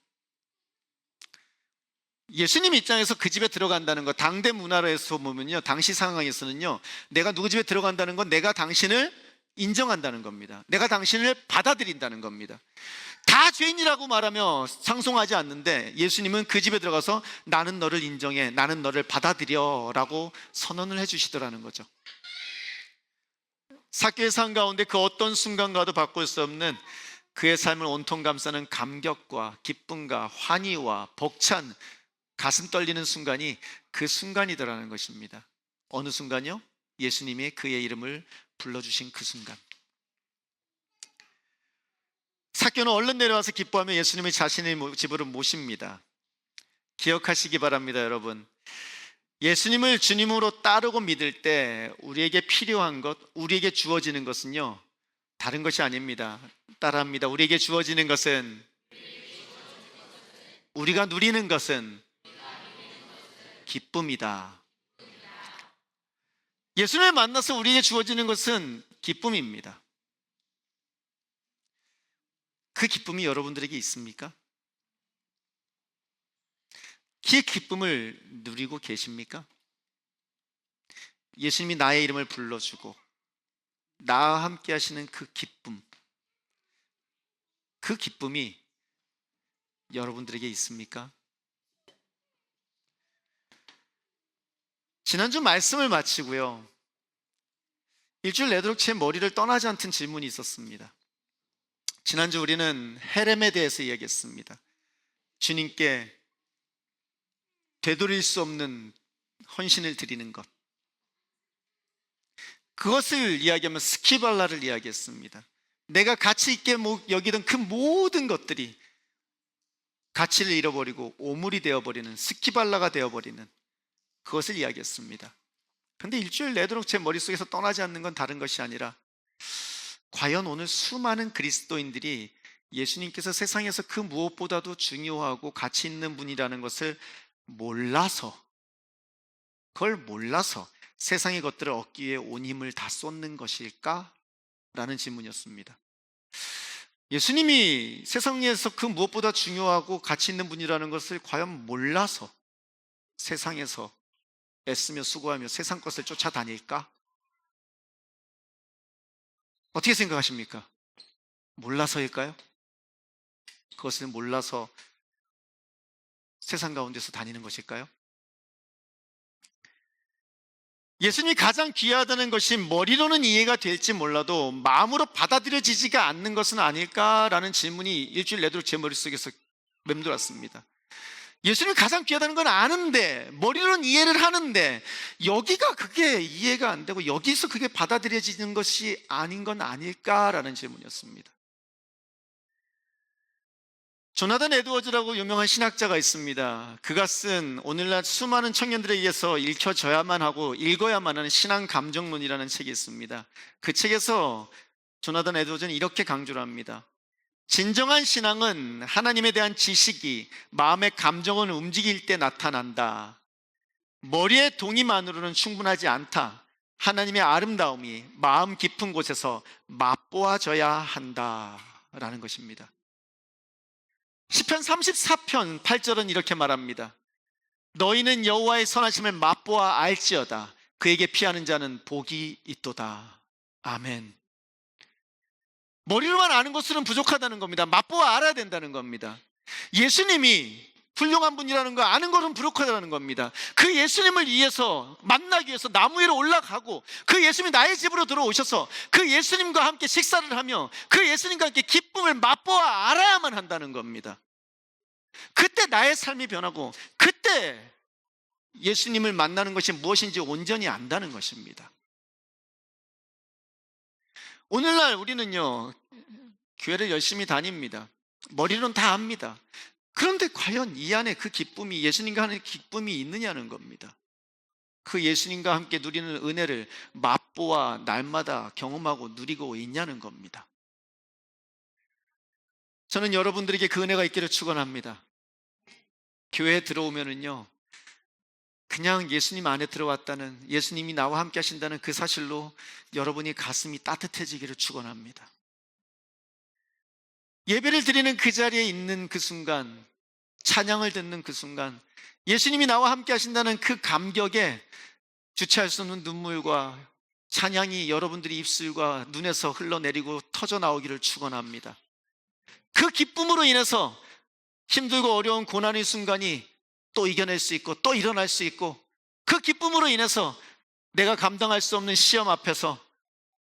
예수님 입장에서 그 집에 들어간다는 것, 당대 문화에서 보면요, 당시 상황에서는요, 내가 누구 집에 들어간다는 건 내가 당신을 인정한다는 겁니다. 내가 당신을 받아들인다는 겁니다. 다 죄인이라고 말하며 상송하지 않는데 예수님은 그 집에 들어가서 나는 너를 인정해, 나는 너를 받아들여 라고 선언을 해주시더라는 거죠. 삭개오의 삶 가운데 그 어떤 순간과도 바꿀 수 없는 그의 삶을 온통 감싸는 감격과 기쁨과 환희와 벅찬 가슴 떨리는 순간이 그 순간이더라는 것입니다. 어느 순간요? 예수님이 그의 이름을 불러주신 그 순간. 삭개오는 얼른 내려와서 기뻐하며 예수님을 자신의 집으로 모십니다. 기억하시기 바랍니다, 여러분. 예수님을 주님으로 따르고 믿을 때 우리에게 필요한 것, 우리에게 주어지는 것은요, 다른 것이 아닙니다. 따라합니다. 우리에게 주어지는 것은, 우리가 누리는 것은 기쁨이다. 예수님을 만나서 우리에게 주어지는 것은 기쁨입니다. 그 기쁨이 여러분들에게 있습니까? 그 기쁨을 누리고 계십니까? 예수님이 나의 이름을 불러주고 나와 함께 하시는 그 기쁨, 그 기쁨이 여러분들에게 있습니까? 지난주 말씀을 마치고요, 일주일 내도록 제 머리를 떠나지 않던 질문이 있었습니다. 지난주 우리는 헤렘에 대해서 이야기했습니다. 주님께 되돌릴 수 없는 헌신을 드리는 것, 그것을 이야기하면 스키발라를 이야기했습니다. 내가 가치 있게 여기던 그 모든 것들이 가치를 잃어버리고 오물이 되어버리는, 스키발라가 되어버리는 그것을 이야기했습니다. 그런데 일주일 내도록 제 머릿속에서 떠나지 않는 건 다른 것이 아니라, 과연 오늘 수많은 그리스도인들이 예수님께서 세상에서 그 무엇보다도 중요하고 가치 있는 분이라는 것을 몰라서, 그걸 몰라서 세상의 것들을 얻기 위해 온 힘을 다 쏟는 것일까? 라는 질문이었습니다. 예수님이 세상에서 그 무엇보다 중요하고 가치 있는 분이라는 것을 과연 몰라서 세상에서 애쓰며 수고하며 세상 것을 쫓아다닐까? 어떻게 생각하십니까? 몰라서일까요? 그것을 몰라서 세상 가운데서 다니는 것일까요? 예수님이 가장 귀하다는 것이 머리로는 이해가 될지 몰라도 마음으로 받아들여지지가 않는 것은 아닐까라는 질문이 일주일 내도록 제 머릿속에서 맴돌았습니다. 예수님이 가장 귀하다는 건 아는데, 머리로는 이해를 하는데, 여기가 그게 이해가 안 되고 여기서 그게 받아들여지는 것이 아닌 건 아닐까라는 질문이었습니다. 조나단 에드워즈라고 유명한 신학자가 있습니다. 그가 쓴 오늘날 수많은 청년들에 의해서 읽혀져야만 하고 읽어야만 하는 신앙 감정론이라는 책이 있습니다. 그 책에서 조나단 에드워즈는 이렇게 강조를 합니다. 진정한 신앙은 하나님에 대한 지식이 마음의 감정을 움직일 때 나타난다. 머리의 동의만으로는 충분하지 않다. 하나님의 아름다움이 마음 깊은 곳에서 맛보아져야 한다라는 것입니다. 시편 34편 8절은 이렇게 말합니다. 너희는 여호와의 선하심을 맛보아 알지어다. 그에게 피하는 자는 복이 있도다. 아멘. 머리로만 아는 것으로는 부족하다는 겁니다. 맛보아 알아야 된다는 겁니다. 예수님이 훌륭한 분이라는 거 아는 것은 부족하다는 겁니다. 그 예수님을 위해서 만나기 위해서 나무 위로 올라가고 그 예수님이 나의 집으로 들어오셔서 그 예수님과 함께 식사를 하며 그 예수님과 함께 기쁨을 맛보아 알아야만 한다는 겁니다. 그때 나의 삶이 변하고 그때 예수님을 만나는 것이 무엇인지 온전히 안다는 것입니다. 오늘날 우리는요, 교회를 열심히 다닙니다. 머리로는 다 압니다. 그런데 과연 이 안에 그 기쁨이, 예수님과 하는 기쁨이 있느냐는 겁니다. 그 예수님과 함께 누리는 은혜를 맛보아 날마다 경험하고 누리고 있냐는 겁니다. 저는 여러분들에게 그 은혜가 있기를 축원합니다. 교회에 들어오면은요, 그냥 예수님 안에 들어왔다는, 예수님이 나와 함께 하신다는 그 사실로 여러분이 가슴이 따뜻해지기를 축원합니다. 예배를 드리는 그 자리에 있는 그 순간, 찬양을 듣는 그 순간, 예수님이 나와 함께 하신다는 그 감격에 주체할 수 없는 눈물과 찬양이 여러분들의 입술과 눈에서 흘러내리고 터져 나오기를 축원합니다. 그 기쁨으로 인해서 힘들고 어려운 고난의 순간이 또 이겨낼 수 있고 또 일어날 수 있고, 그 기쁨으로 인해서 내가 감당할 수 없는 시험 앞에서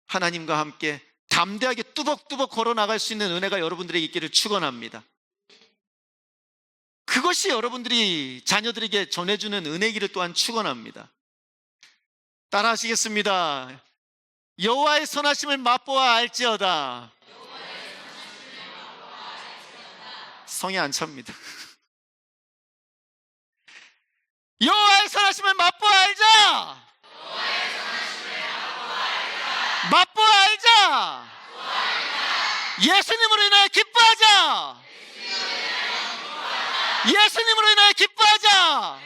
하나님과 함께 담대하게 뚜벅뚜벅 걸어 나갈 수 있는 은혜가 여러분들에게 있기를 축원합니다. 그것이 여러분들이 자녀들에게 전해주는 은혜이기를 또한 축원합니다. 따라 하시겠습니다. 여호와의 선하심을 맛보아 알지어다. 성에 안 찹니다. 여호와의 선하심을 맛보아 알자. 맛보아 알자. 예수님으로 인하여 기뻐하자. 예수님으로 인하여 기뻐하자.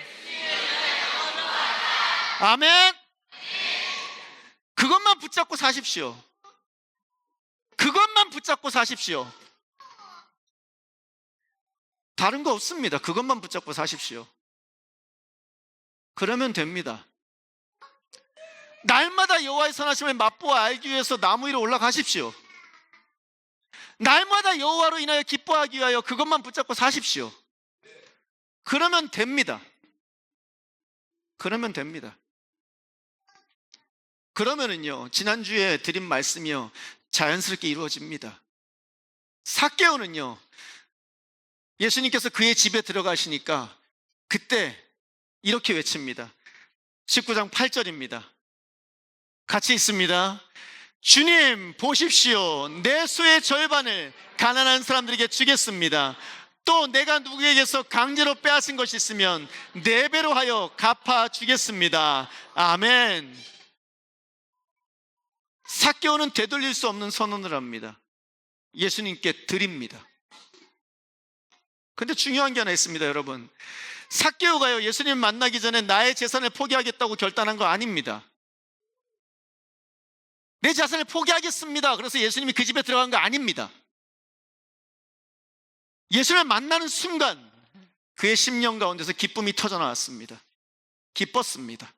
아멘. 그것만 붙잡고 사십시오. 그것만 붙잡고 사십시오. 다른 거 없습니다. 그것만 붙잡고 사십시오. 그러면 됩니다. 날마다 여호와의 선하심을 맛보아 알기 위해서 나무 위로 올라가십시오. 날마다 여호와로 인하여 기뻐하기 위하여 그것만 붙잡고 사십시오. 그러면 됩니다. 그러면 됩니다. 그러면은요, 지난주에 드린 말씀이요, 자연스럽게 이루어집니다. 삭개오는요, 예수님께서 그의 집에 들어가시니까 그때 이렇게 외칩니다. 19장 8절입니다. 같이 있습니다. 주님 보십시오. 내 소의 절반을 가난한 사람들에게 주겠습니다. 또 내가 누구에게서 강제로 빼앗은 것이 있으면 4배로 하여 갚아주겠습니다. 아멘. 삭개오는 되돌릴 수 없는 선언을 합니다. 예수님께 드립니다. 근데 중요한 게 하나 있습니다, 여러분. 삭개오가요, 예수님 만나기 전에 나의 재산을 포기하겠다고 결단한 거 아닙니다. 내 재산을 포기하겠습니다. 그래서 예수님이 그 집에 들어간 거 아닙니다. 예수님을 만나는 순간 그의 심령 가운데서 기쁨이 터져 나왔습니다. 기뻤습니다.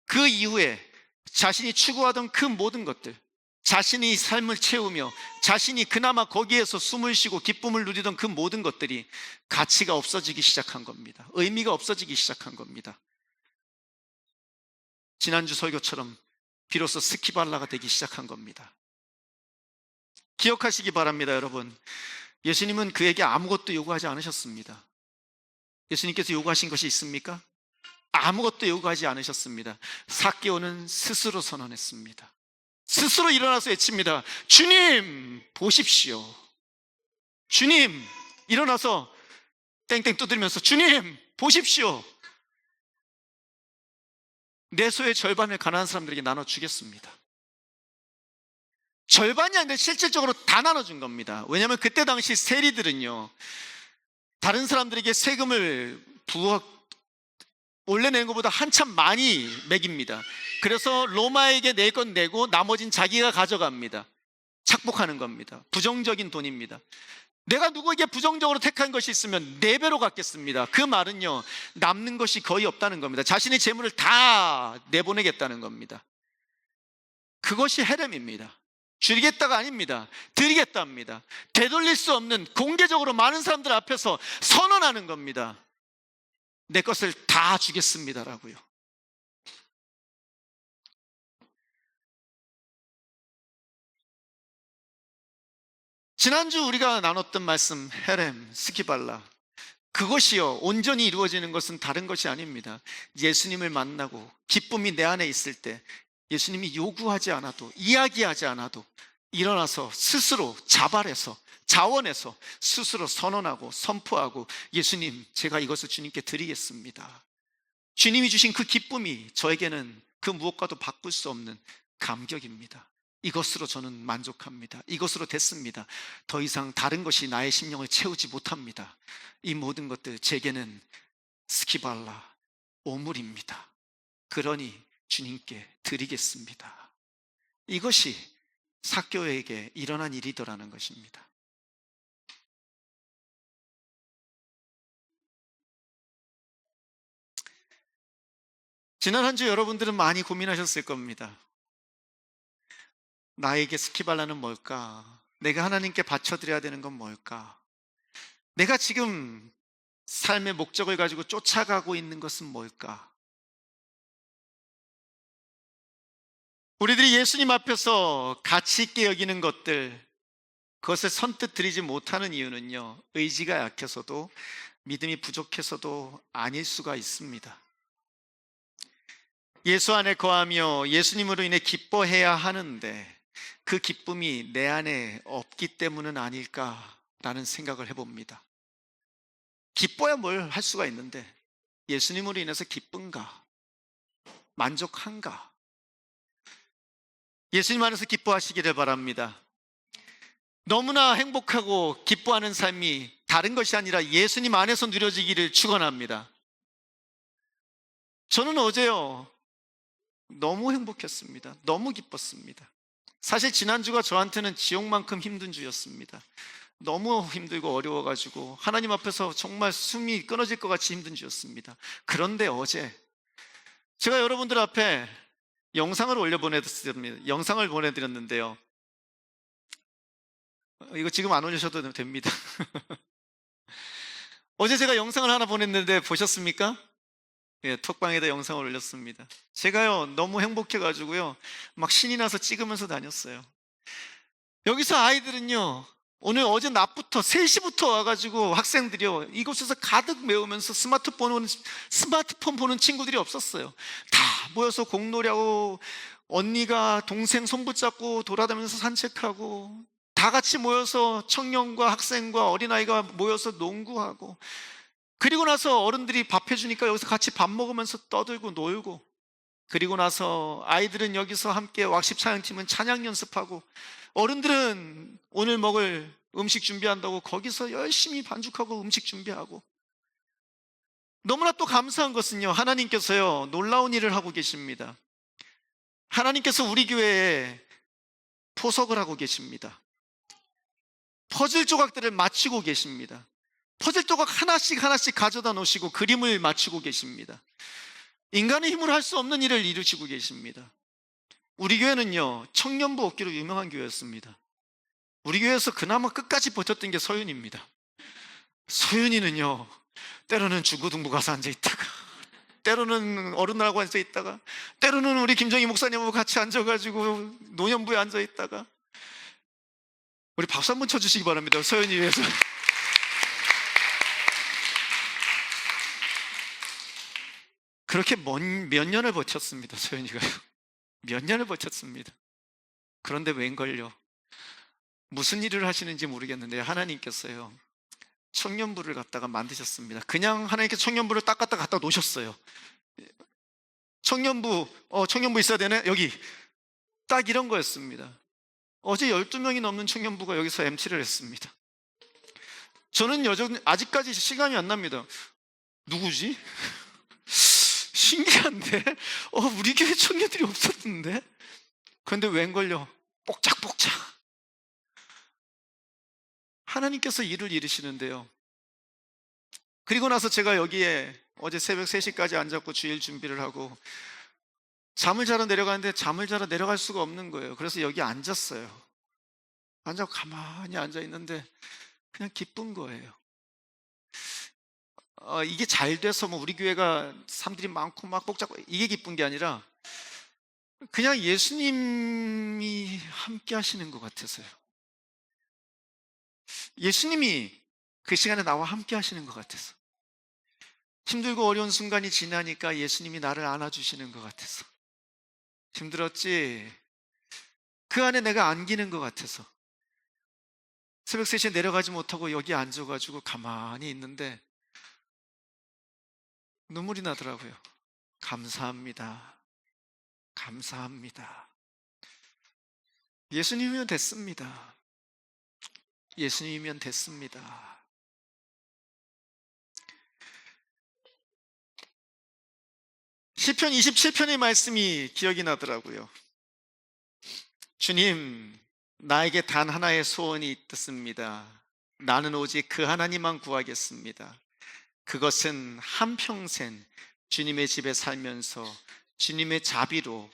그 이후에 자신이 추구하던 그 모든 것들, 자신이 삶을 채우며 자신이 그나마 거기에서 숨을 쉬고 기쁨을 누리던 그 모든 것들이 가치가 없어지기 시작한 겁니다. 의미가 없어지기 시작한 겁니다. 지난주 설교처럼 비로소 스키발라가 되기 시작한 겁니다. 기억하시기 바랍니다, 여러분. 예수님은 그에게 아무것도 요구하지 않으셨습니다. 예수님께서 요구하신 것이 있습니까? 아무것도 요구하지 않으셨습니다. 삭개오는 스스로 선언했습니다. 스스로 일어나서 외칩니다. 주님, 보십시오. 주님, 일어나서 땡땡 두드리면서 주님, 보십시오. 내 소의 절반을 가난한 사람들에게 나눠주겠습니다. 절반이 아니라 실질적으로 다 나눠준 겁니다. 왜냐하면 그때 당시 세리들은요, 다른 사람들에게 세금을 원래 낸 것보다 한참 많이 매깁니다. 그래서 로마에게 낼 건 내고 나머진 자기가 가져갑니다. 착복하는 겁니다. 부정적인 돈입니다. 내가 누구에게 부정적으로 택한 것이 있으면 4배로 갚겠습니다. 그 말은요, 남는 것이 거의 없다는 겁니다. 자신의 재물을 다 내보내겠다는 겁니다. 그것이 헤렘입니다. 줄이겠다가 아닙니다. 드리겠다입니다. 되돌릴 수 없는, 공개적으로 많은 사람들 앞에서 선언하는 겁니다. 내 것을 다 주겠습니다라고요. 지난주 우리가 나눴던 말씀, 헤렘, 스키발라, 그것이요, 온전히 이루어지는 것은 다른 것이 아닙니다. 예수님을 만나고 기쁨이 내 안에 있을 때 예수님이 요구하지 않아도, 이야기하지 않아도 일어나서 스스로 자발해서, 자원해서 스스로 선언하고 선포하고, 예수님, 제가 이것을 주님께 드리겠습니다. 주님이 주신 그 기쁨이 저에게는 그 무엇과도 바꿀 수 없는 감격입니다. 이것으로 저는 만족합니다. 이것으로 됐습니다. 더 이상 다른 것이 나의 심령을 채우지 못합니다. 이 모든 것들 제게는 스키발라, 오물입니다. 그러니 주님께 드리겠습니다. 이것이 삭개오에게 일어난 일이더라는 것입니다. 지난 한 주 여러분들은 많이 고민하셨을 겁니다. 나에게 스키발라는 뭘까? 내가 하나님께 바쳐드려야 되는 건 뭘까? 내가 지금 삶의 목적을 가지고 쫓아가고 있는 것은 뭘까? 우리들이 예수님 앞에서 가치 있게 여기는 것들, 그것을 선뜻 드리지 못하는 이유는요, 의지가 약해서도, 믿음이 부족해서도 아닐 수가 있습니다. 예수 안에 거하며 예수님으로 인해 기뻐해야 하는데 그 기쁨이 내 안에 없기 때문은 아닐까라는 생각을 해봅니다. 기뻐야 뭘 할 수가 있는데 예수님으로 인해서 기쁜가? 만족한가? 예수님 안에서 기뻐하시기를 바랍니다. 너무나 행복하고 기뻐하는 삶이 다른 것이 아니라 예수님 안에서 누려지기를 축원합니다. 저는 어제요, 너무 행복했습니다. 너무 기뻤습니다. 사실 지난주가 저한테는 지옥만큼 힘든 주였습니다. 너무 힘들고 어려워가지고 하나님 앞에서 정말 숨이 끊어질 것 같이 힘든 주였습니다. 그런데 어제 제가 여러분들 앞에 영상을 영상을 보내드렸는데요, 이거 지금 안 올리셔도 됩니다. 어제 제가 영상을 하나 보냈는데 보셨습니까? 예, 톡방에다 영상을 올렸습니다. 제가요, 너무 행복해가지고요, 막 신이 나서 찍으면서 다녔어요. 여기서 아이들은요, 어제 낮부터 3시부터 와가지고 학생들이요, 이곳에서 가득 메우면서 스마트폰 보는 친구들이 없었어요. 다 모여서 공놀이하고, 언니가 동생 손 붙잡고 돌아다니면서 산책하고, 다 같이 모여서 청년과 학생과 어린아이가 모여서 농구하고, 그리고 나서 어른들이 밥 해주니까 여기서 같이 밥 먹으면서 떠들고 놀고, 그리고 나서 아이들은 여기서 함께 왁십 찬양팀은 찬양 연습하고, 어른들은 오늘 먹을 음식 준비한다고 거기서 열심히 반죽하고 음식 준비하고. 너무나 또 감사한 것은요, 하나님께서요, 놀라운 일을 하고 계십니다. 하나님께서 우리 교회에 포석을 하고 계십니다. 퍼즐 조각들을 맞추고 계십니다. 퍼즐 조각 하나씩 하나씩 가져다 놓으시고 그림을 맞추고 계십니다. 인간의 힘으로 할 수 없는 일을 이루시고 계십니다. 우리 교회는요, 청년부 없기로 유명한 교회였습니다. 우리 교회에서 그나마 끝까지 버텼던 게 서윤입니다. 서윤이는요, 때로는 중고등부 가서 앉아있다가 때로는 어른들하고 앉아 있다가, 때로는 우리 김정희 목사님하고 같이 앉아가지고 노년부에 앉아 있다가. 우리 박수 한번 쳐주시기 바랍니다. 서연이 위해서. 그렇게 몇 년을 버텼습니다. 서연이가요. 몇 년을 버텼습니다. 그런데 웬걸요, 무슨 일을 하시는지 모르겠는데 하나님께서요 청년부를 갖다가 만드셨습니다. 그냥 하나님께 청년부를 딱 갖다 놓으셨어요. 청년부 있어야 되네? 여기 딱 이런 거였습니다. 어제 12명이 넘는 청년부가 여기서 MT를 했습니다. 저는 여전히 아직까지 시간이 안 납니다. 누구지? 신기한데? 우리 교회 청년들이 없었는데? 그런데 웬걸요, 뽁짝뽁짝 하나님께서 일을 이루시는데요. 그리고 나서 제가 여기에 어제 새벽 3시까지 앉았고 주일 준비를 하고 잠을 자러 내려가는데 잠을 자러 내려갈 수가 없는 거예요. 그래서 여기 앉았어요. 앉아 가만히 앉아 있는데 그냥 기쁜 거예요. 이게 잘 돼서 뭐 우리 교회가 사람들이 많고 막 복잡, 이게 기쁜 게 아니라 그냥 예수님이 함께 하시는 것 같아서요. 예수님이 그 시간에 나와 함께 하시는 것 같아서, 힘들고 어려운 순간이 지나니까 예수님이 나를 안아주시는 것 같아서, 힘들었지? 그 안에 내가 안기는 것 같아서, 새벽 3시에 내려가지 못하고 여기 앉아가지고 가만히 있는데 눈물이 나더라고요. 감사합니다. 감사합니다. 예수님이면 됐습니다. 예수님이면 됐습니다. 시편 27편의 말씀이 기억이 나더라고요. 주님, 나에게 단 하나의 소원이 있습니다. 나는 오직 그 하나님만 구하겠습니다. 그것은 한평생 주님의 집에 살면서 주님의 자비로,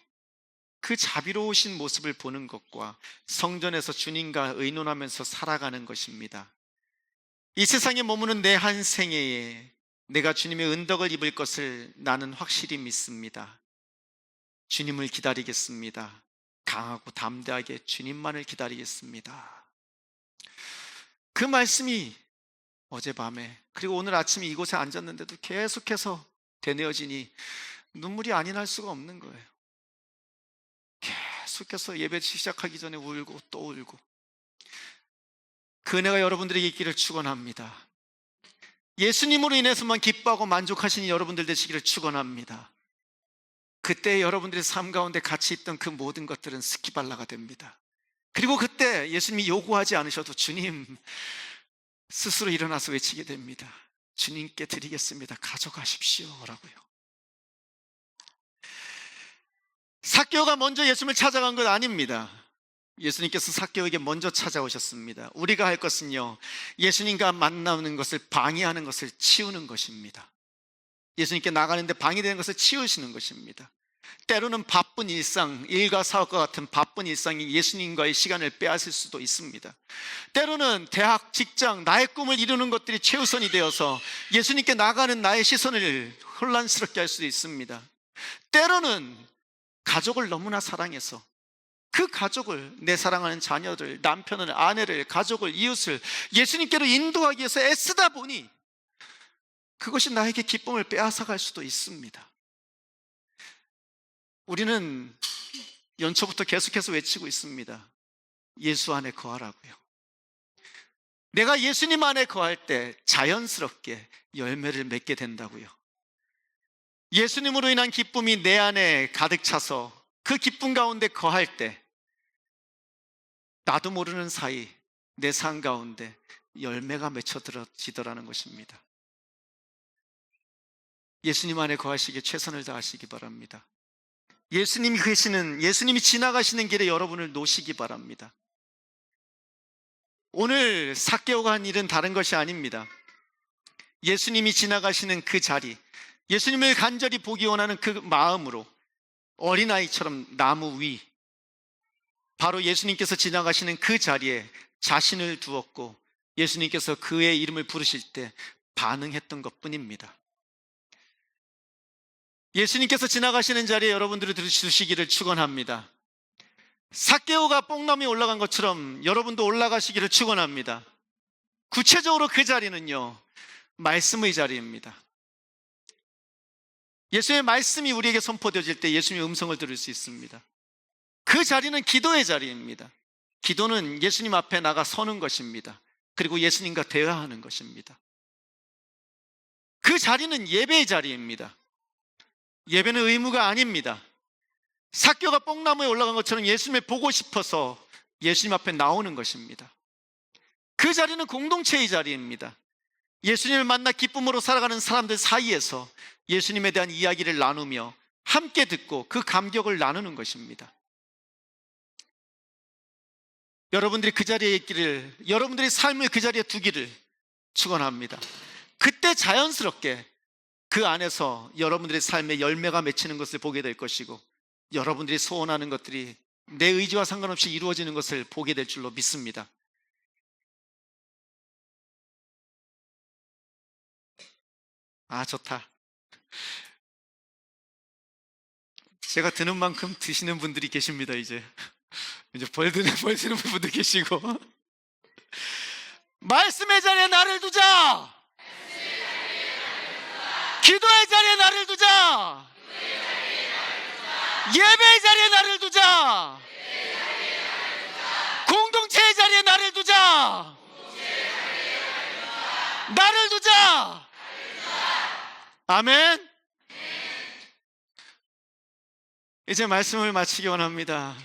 그 자비로우신 모습을 보는 것과 성전에서 주님과 의논하면서 살아가는 것입니다. 이 세상에 머무는 내 한 생애에 내가 주님의 은덕을 입을 것을 나는 확실히 믿습니다. 주님을 기다리겠습니다. 강하고 담대하게 주님만을 기다리겠습니다. 그 말씀이 어젯밤에, 그리고 오늘 아침에 이곳에 앉았는데도 계속해서 되뇌어지니 눈물이 아니 날 수가 없는 거예요. 계속해서 예배 시작하기 전에 울고 또 울고. 그 은혜가 여러분들에게 있기를 축원합니다. 예수님으로 인해서만 기뻐하고 만족하시는 여러분들 되시기를 축원합니다. 그때 여러분들의 삶 가운데 같이 있던 그 모든 것들은 스키발라가 됩니다. 그리고 그때 예수님이 요구하지 않으셔도 주님 스스로 일어나서 외치게 됩니다. 주님께 드리겠습니다. 가져가십시오 라고요. 삭개오가 먼저 예수님을 찾아간 것 아닙니다. 예수님께서 삭개오에게 먼저 찾아오셨습니다. 우리가 할 것은요, 예수님과 만나는 것을 방해하는 것을 치우는 것입니다. 예수님께 나가는데 방해되는 것을 치우시는 것입니다. 때로는 바쁜 일상, 일과 사업과 같은 바쁜 일상이 예수님과의 시간을 빼앗을 수도 있습니다. 때로는 대학, 직장, 나의 꿈을 이루는 것들이 최우선이 되어서 예수님께 나가는 나의 시선을 혼란스럽게 할 수도 있습니다. 때로는 가족을 너무나 사랑해서 그 가족을, 내 사랑하는 자녀들, 남편을, 아내를, 가족을, 이웃을 예수님께로 인도하기 위해서 애쓰다 보니 그것이 나에게 기쁨을 빼앗아갈 수도 있습니다. 우리는 연초부터 계속해서 외치고 있습니다. 예수 안에 거하라고요. 내가 예수님 안에 거할 때 자연스럽게 열매를 맺게 된다고요. 예수님으로 인한 기쁨이 내 안에 가득 차서 그 기쁨 가운데 거할 때 나도 모르는 사이 내 삶 가운데 열매가 맺혀지더라는 것입니다. 예수님 안에 거하시기에 최선을 다하시기 바랍니다. 예수님이 예수님이 지나가시는 길에 여러분을 놓으시기 바랍니다. 오늘 삭개오가 한 일은 다른 것이 아닙니다. 예수님이 지나가시는 그 자리, 예수님을 간절히 보기 원하는 그 마음으로 어린아이처럼 나무 위, 바로 예수님께서 지나가시는 그 자리에 자신을 두었고 예수님께서 그의 이름을 부르실 때 반응했던 것뿐입니다. 예수님께서 지나가시는 자리에 여러분들이 들으시기를 축원합니다. 삭개오가 뽕나무에 올라간 것처럼 여러분도 올라가시기를 축원합니다. 구체적으로 그 자리는요, 말씀의 자리입니다. 예수님의 말씀이 우리에게 선포되어질 때 예수님의 음성을 들을 수 있습니다. 그 자리는 기도의 자리입니다. 기도는 예수님 앞에 나가 서는 것입니다. 그리고 예수님과 대화하는 것입니다. 그 자리는 예배의 자리입니다. 예배는 의무가 아닙니다. 삭개오가 뽕나무에 올라간 것처럼 예수님을 보고 싶어서 예수님 앞에 나오는 것입니다. 그 자리는 공동체의 자리입니다. 예수님을 만나 기쁨으로 살아가는 사람들 사이에서 예수님에 대한 이야기를 나누며 함께 듣고 그 감격을 나누는 것입니다. 여러분들이 그 자리에 있기를, 여러분들의 삶을 그 자리에 두기를 축원합니다. 그때 자연스럽게 그 안에서 여러분들의 삶에 열매가 맺히는 것을 보게 될 것이고, 여러분들이 소원하는 것들이 내 의지와 상관없이 이루어지는 것을 보게 될 줄로 믿습니다. 아, 좋다. 제가 드는 만큼 드시는 분들이 계십니다. 이제 벌 드는 분들 계시고. 말씀의 자리에 나를 두자. 기도의 자리에 나를 두자. 예배의 자리에 나를 두자. 공동체의 자리에 나를 두자. 나를 두자. 아멘. 이제 말씀을 마치기 원합니다.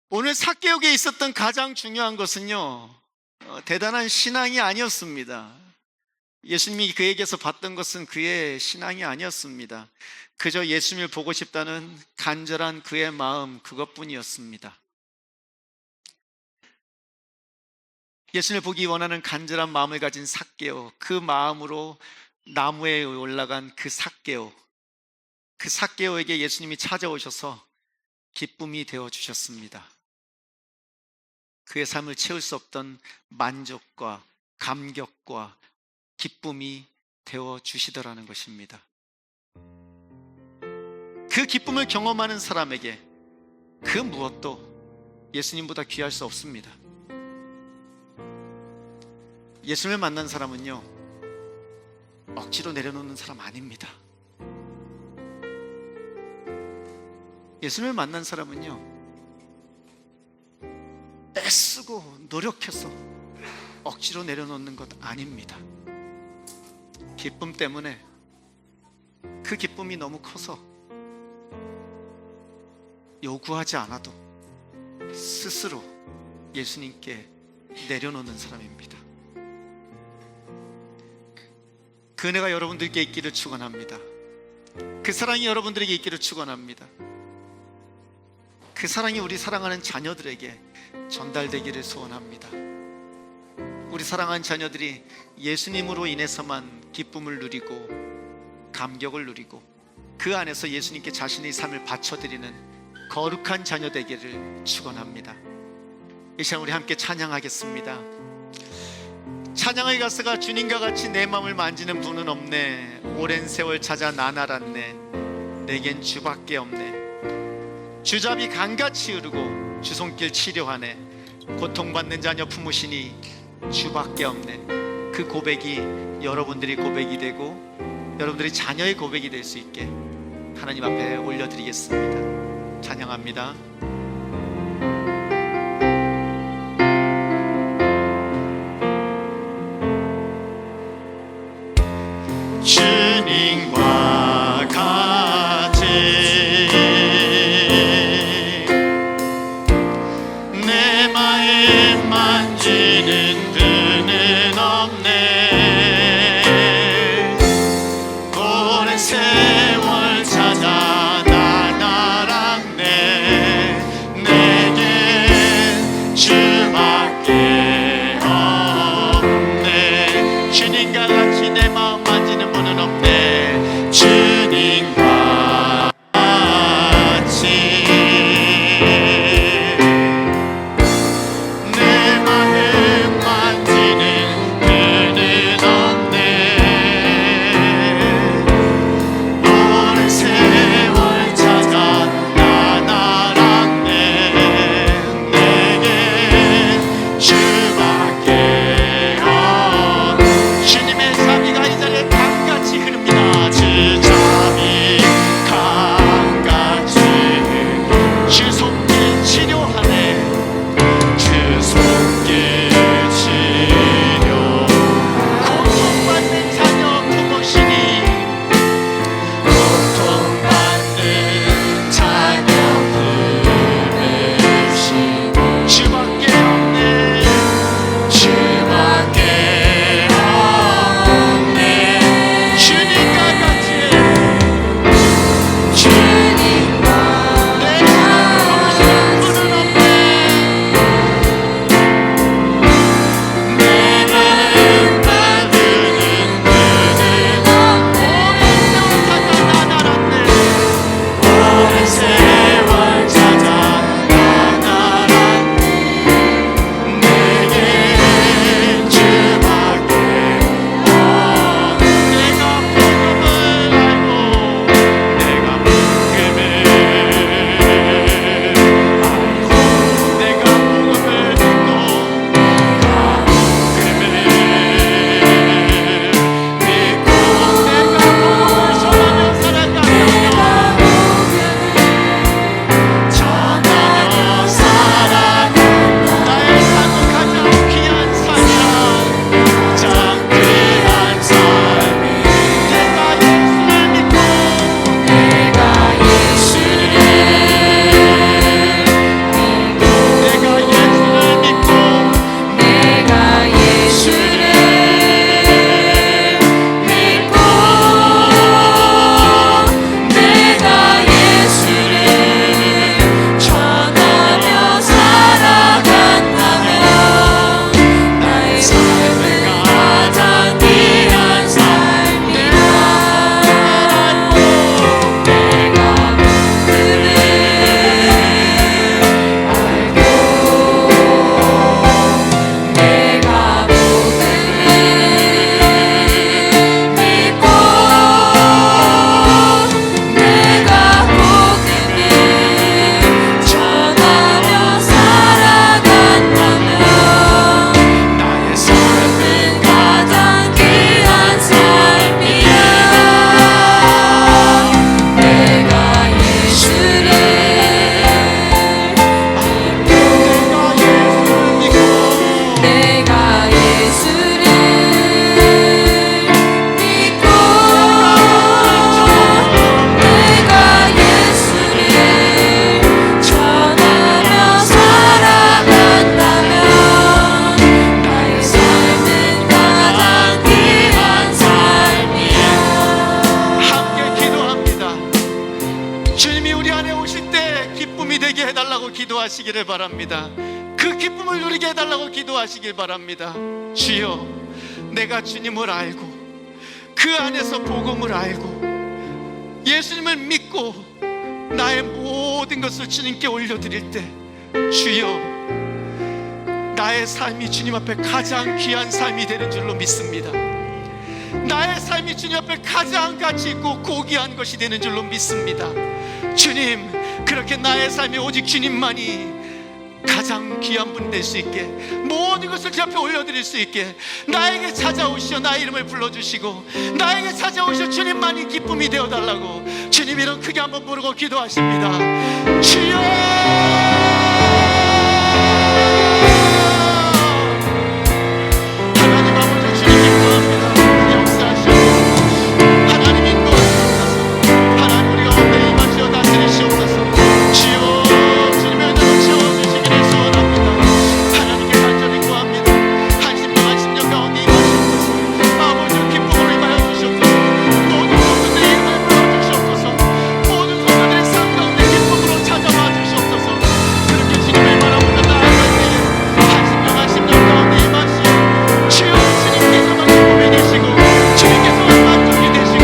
오늘 삭개오에 있었던 가장 중요한 것은요, 대단한 신앙이 아니었습니다. 예수님이 그에게서 봤던 것은 그의 신앙이 아니었습니다. 그저 예수님을 보고 싶다는 간절한 그의 마음, 그것뿐이었습니다. 예수님을 보기 원하는 간절한 마음을 가진 삭개오, 그 마음으로 나무에 올라간 그 삭개오에게 예수님이 찾아오셔서 기쁨이 되어 주셨습니다. 그의 삶을 채울 수 없던 만족과 감격과 기쁨이 되어 주시더라는 것입니다. 그 기쁨을 경험하는 사람에게 그 무엇도 예수님보다 귀할 수 없습니다. 예수님을 만난 사람은요, 억지로 내려놓는 사람 아닙니다. 예수님을 만난 사람은요, 애쓰고 노력해서 억지로 내려놓는 것 아닙니다. 기쁨 때문에, 그 기쁨이 너무 커서 요구하지 않아도 스스로 예수님께 내려놓는 사람입니다. 그 은혜가 여러분들께 있기를 축원합니다. 그 사랑이 여러분들에게 있기를 축원합니다. 그 사랑이 우리 사랑하는 자녀들에게 전달되기를 소원합니다. 우리 사랑하는 자녀들이 예수님으로 인해서만 기쁨을 누리고 감격을 누리고 그 안에서 예수님께 자신의 삶을 바쳐드리는 거룩한 자녀 되기를 축원합니다. 이 시간 우리 함께 찬양하겠습니다. 찬양의 가사가 주님과 같이 내 마음을 만지는 분은 없네. 오랜 세월 찾아 나날았네. 내겐 주밖에 없네. 주잡이 강같이 흐르고 주손길 치료하네. 고통받는 자녀 품으시니 주밖에 없네. 그 고백이 여러분들이 고백이 되고 여러분들이 자녀의 고백이 될 수 있게 하나님 앞에 올려드리겠습니다. 찬양합니다. 주님과 같이 내 마음 만지는 그는 없네. 오랜 세월 찾아 나날았네. 기도하시기를 바랍니다. 그 기쁨을 누리게 해달라고 기도하시길 바랍니다. 주여, 내가 주님을 알고 그 안에서 복음을 알고 예수님을 믿고 나의 모든 것을 주님께 올려드릴 때, 주여, 나의 삶이 주님 앞에 가장 귀한 삶이 되는 줄로 믿습니다. 나의 삶이 주님 앞에 가장 가치 있고 고귀한 것이 되는 줄로 믿습니다. 주님, 그렇게 나의 삶이 오직 주님만이 가장 귀한 분 될 수 있게, 모든 것을 주 앞에 올려드릴 수 있게 나에게 찾아오시어 나의 이름을 불러주시고 나에게 찾아오시어 주님만이 기쁨이 되어달라고 주님 이름 크게 한번 부르고 기도하십니다. 주여, 하나님 아버지, 주님 기도합니다. 역사하시옵소서. 하나님 인도하시옵소서. 하나님 우리 가운데 임하시어 다스리시옵소서. 주여, 주님의 은혜로 채워주시기를 소원합니다. 하나님께 간절히 구합니다. 한 십년 가운데 임하시옵소서. 아버지 기쁨으로 임하여 주시옵소서. 모든 성도들의 이름을 불러주시옵소서. 모든 성도들의 삶 가운데 기쁨으로 찾아와 주시옵소서. 그렇게 주님을 바라보며 나아갈 때에 한 십년 가운데 임하시어 주여, 주님께서만 기쁨이 되시고 주님께서만 만족이 되시고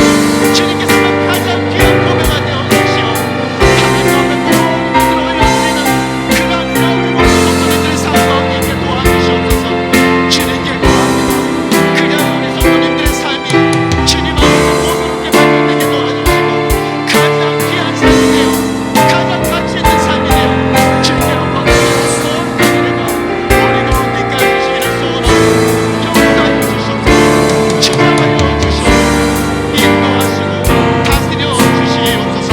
주님께서만 가장 귀한 고백가 되어 주시오. 하나님 앞에 모든 것을 올려드리는 그러한 우리 모든 성도님들의 삶 가운데 있게 도와주시옵소서. 주님께 구합니다. 그냥 우리 성도님들의 삶이 주님 앞에서 모두롭게 발견되게 도와주시고 가장 귀한 삶이 되어 가장 가치 있는 삶이 되어 주님께 영광을 소원하는 은혜가 우리 가운데 있게 해주시기를 소원합니다. 역사해 주시옵소서. 충만하여 주시옵소서. 인도하시고 다스려 주시옵소서.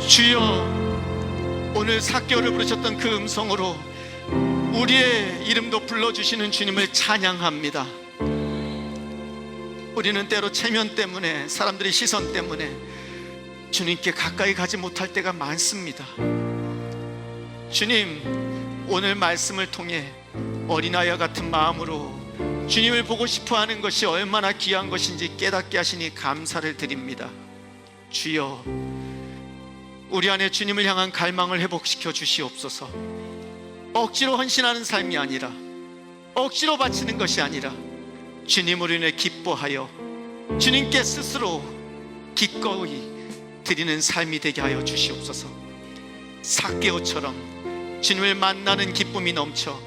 주여, 오늘 삭개오를 부르셨던 그 음성으로 우리의 이름도 불러주시는 주님을 찬양합니다. 우리는 때로 체면 때문에, 사람들의 시선 때문에 주님께 가까이 가지 못할 때가 많습니다. 주님, 오늘 말씀을 통해 어린아이와 같은 마음으로 주님을 보고 싶어하는 것이 얼마나 귀한 것인지 깨닫게 하시니 감사를 드립니다. 주여, 우리 안에 주님을 향한 갈망을 회복시켜 주시옵소서. 억지로 헌신하는 삶이 아니라, 억지로 바치는 것이 아니라 주님으로 인해 기뻐하여 주님께 스스로 기꺼이 드리는 삶이 되게 하여 주시옵소서. 삭개오처럼 주님을 만나는 기쁨이 넘쳐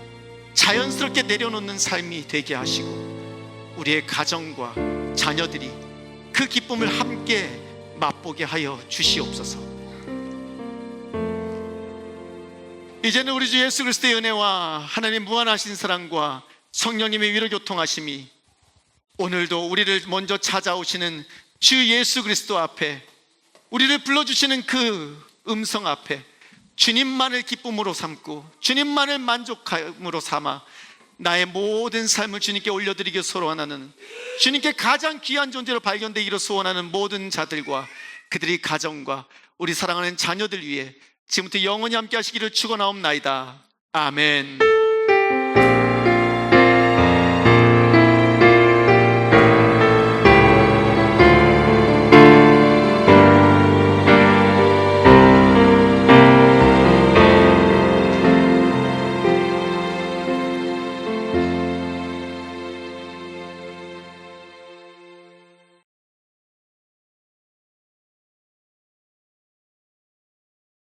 자연스럽게 내려놓는 삶이 되게 하시고 우리의 가정과 자녀들이 그 기쁨을 함께 맛보게 하여 주시옵소서. 이제는 우리 주 예수 그리스도의 은혜와 하나님 무한하신 사랑과 성령님의 위로 교통하심이 오늘도 우리를 먼저 찾아오시는 주 예수 그리스도 앞에, 우리를 불러주시는 그 음성 앞에 주님만을 기쁨으로 삼고 주님만을 만족함으로 삼아 나의 모든 삶을 주님께 올려드리기 소원하는, 주님께 가장 귀한 존재로 발견되기로 소원하는 모든 자들과 그들의 가정과 우리 사랑하는 자녀들 위해 지금부터 영원히 함께 하시기를 축원하옵나이다. 아멘.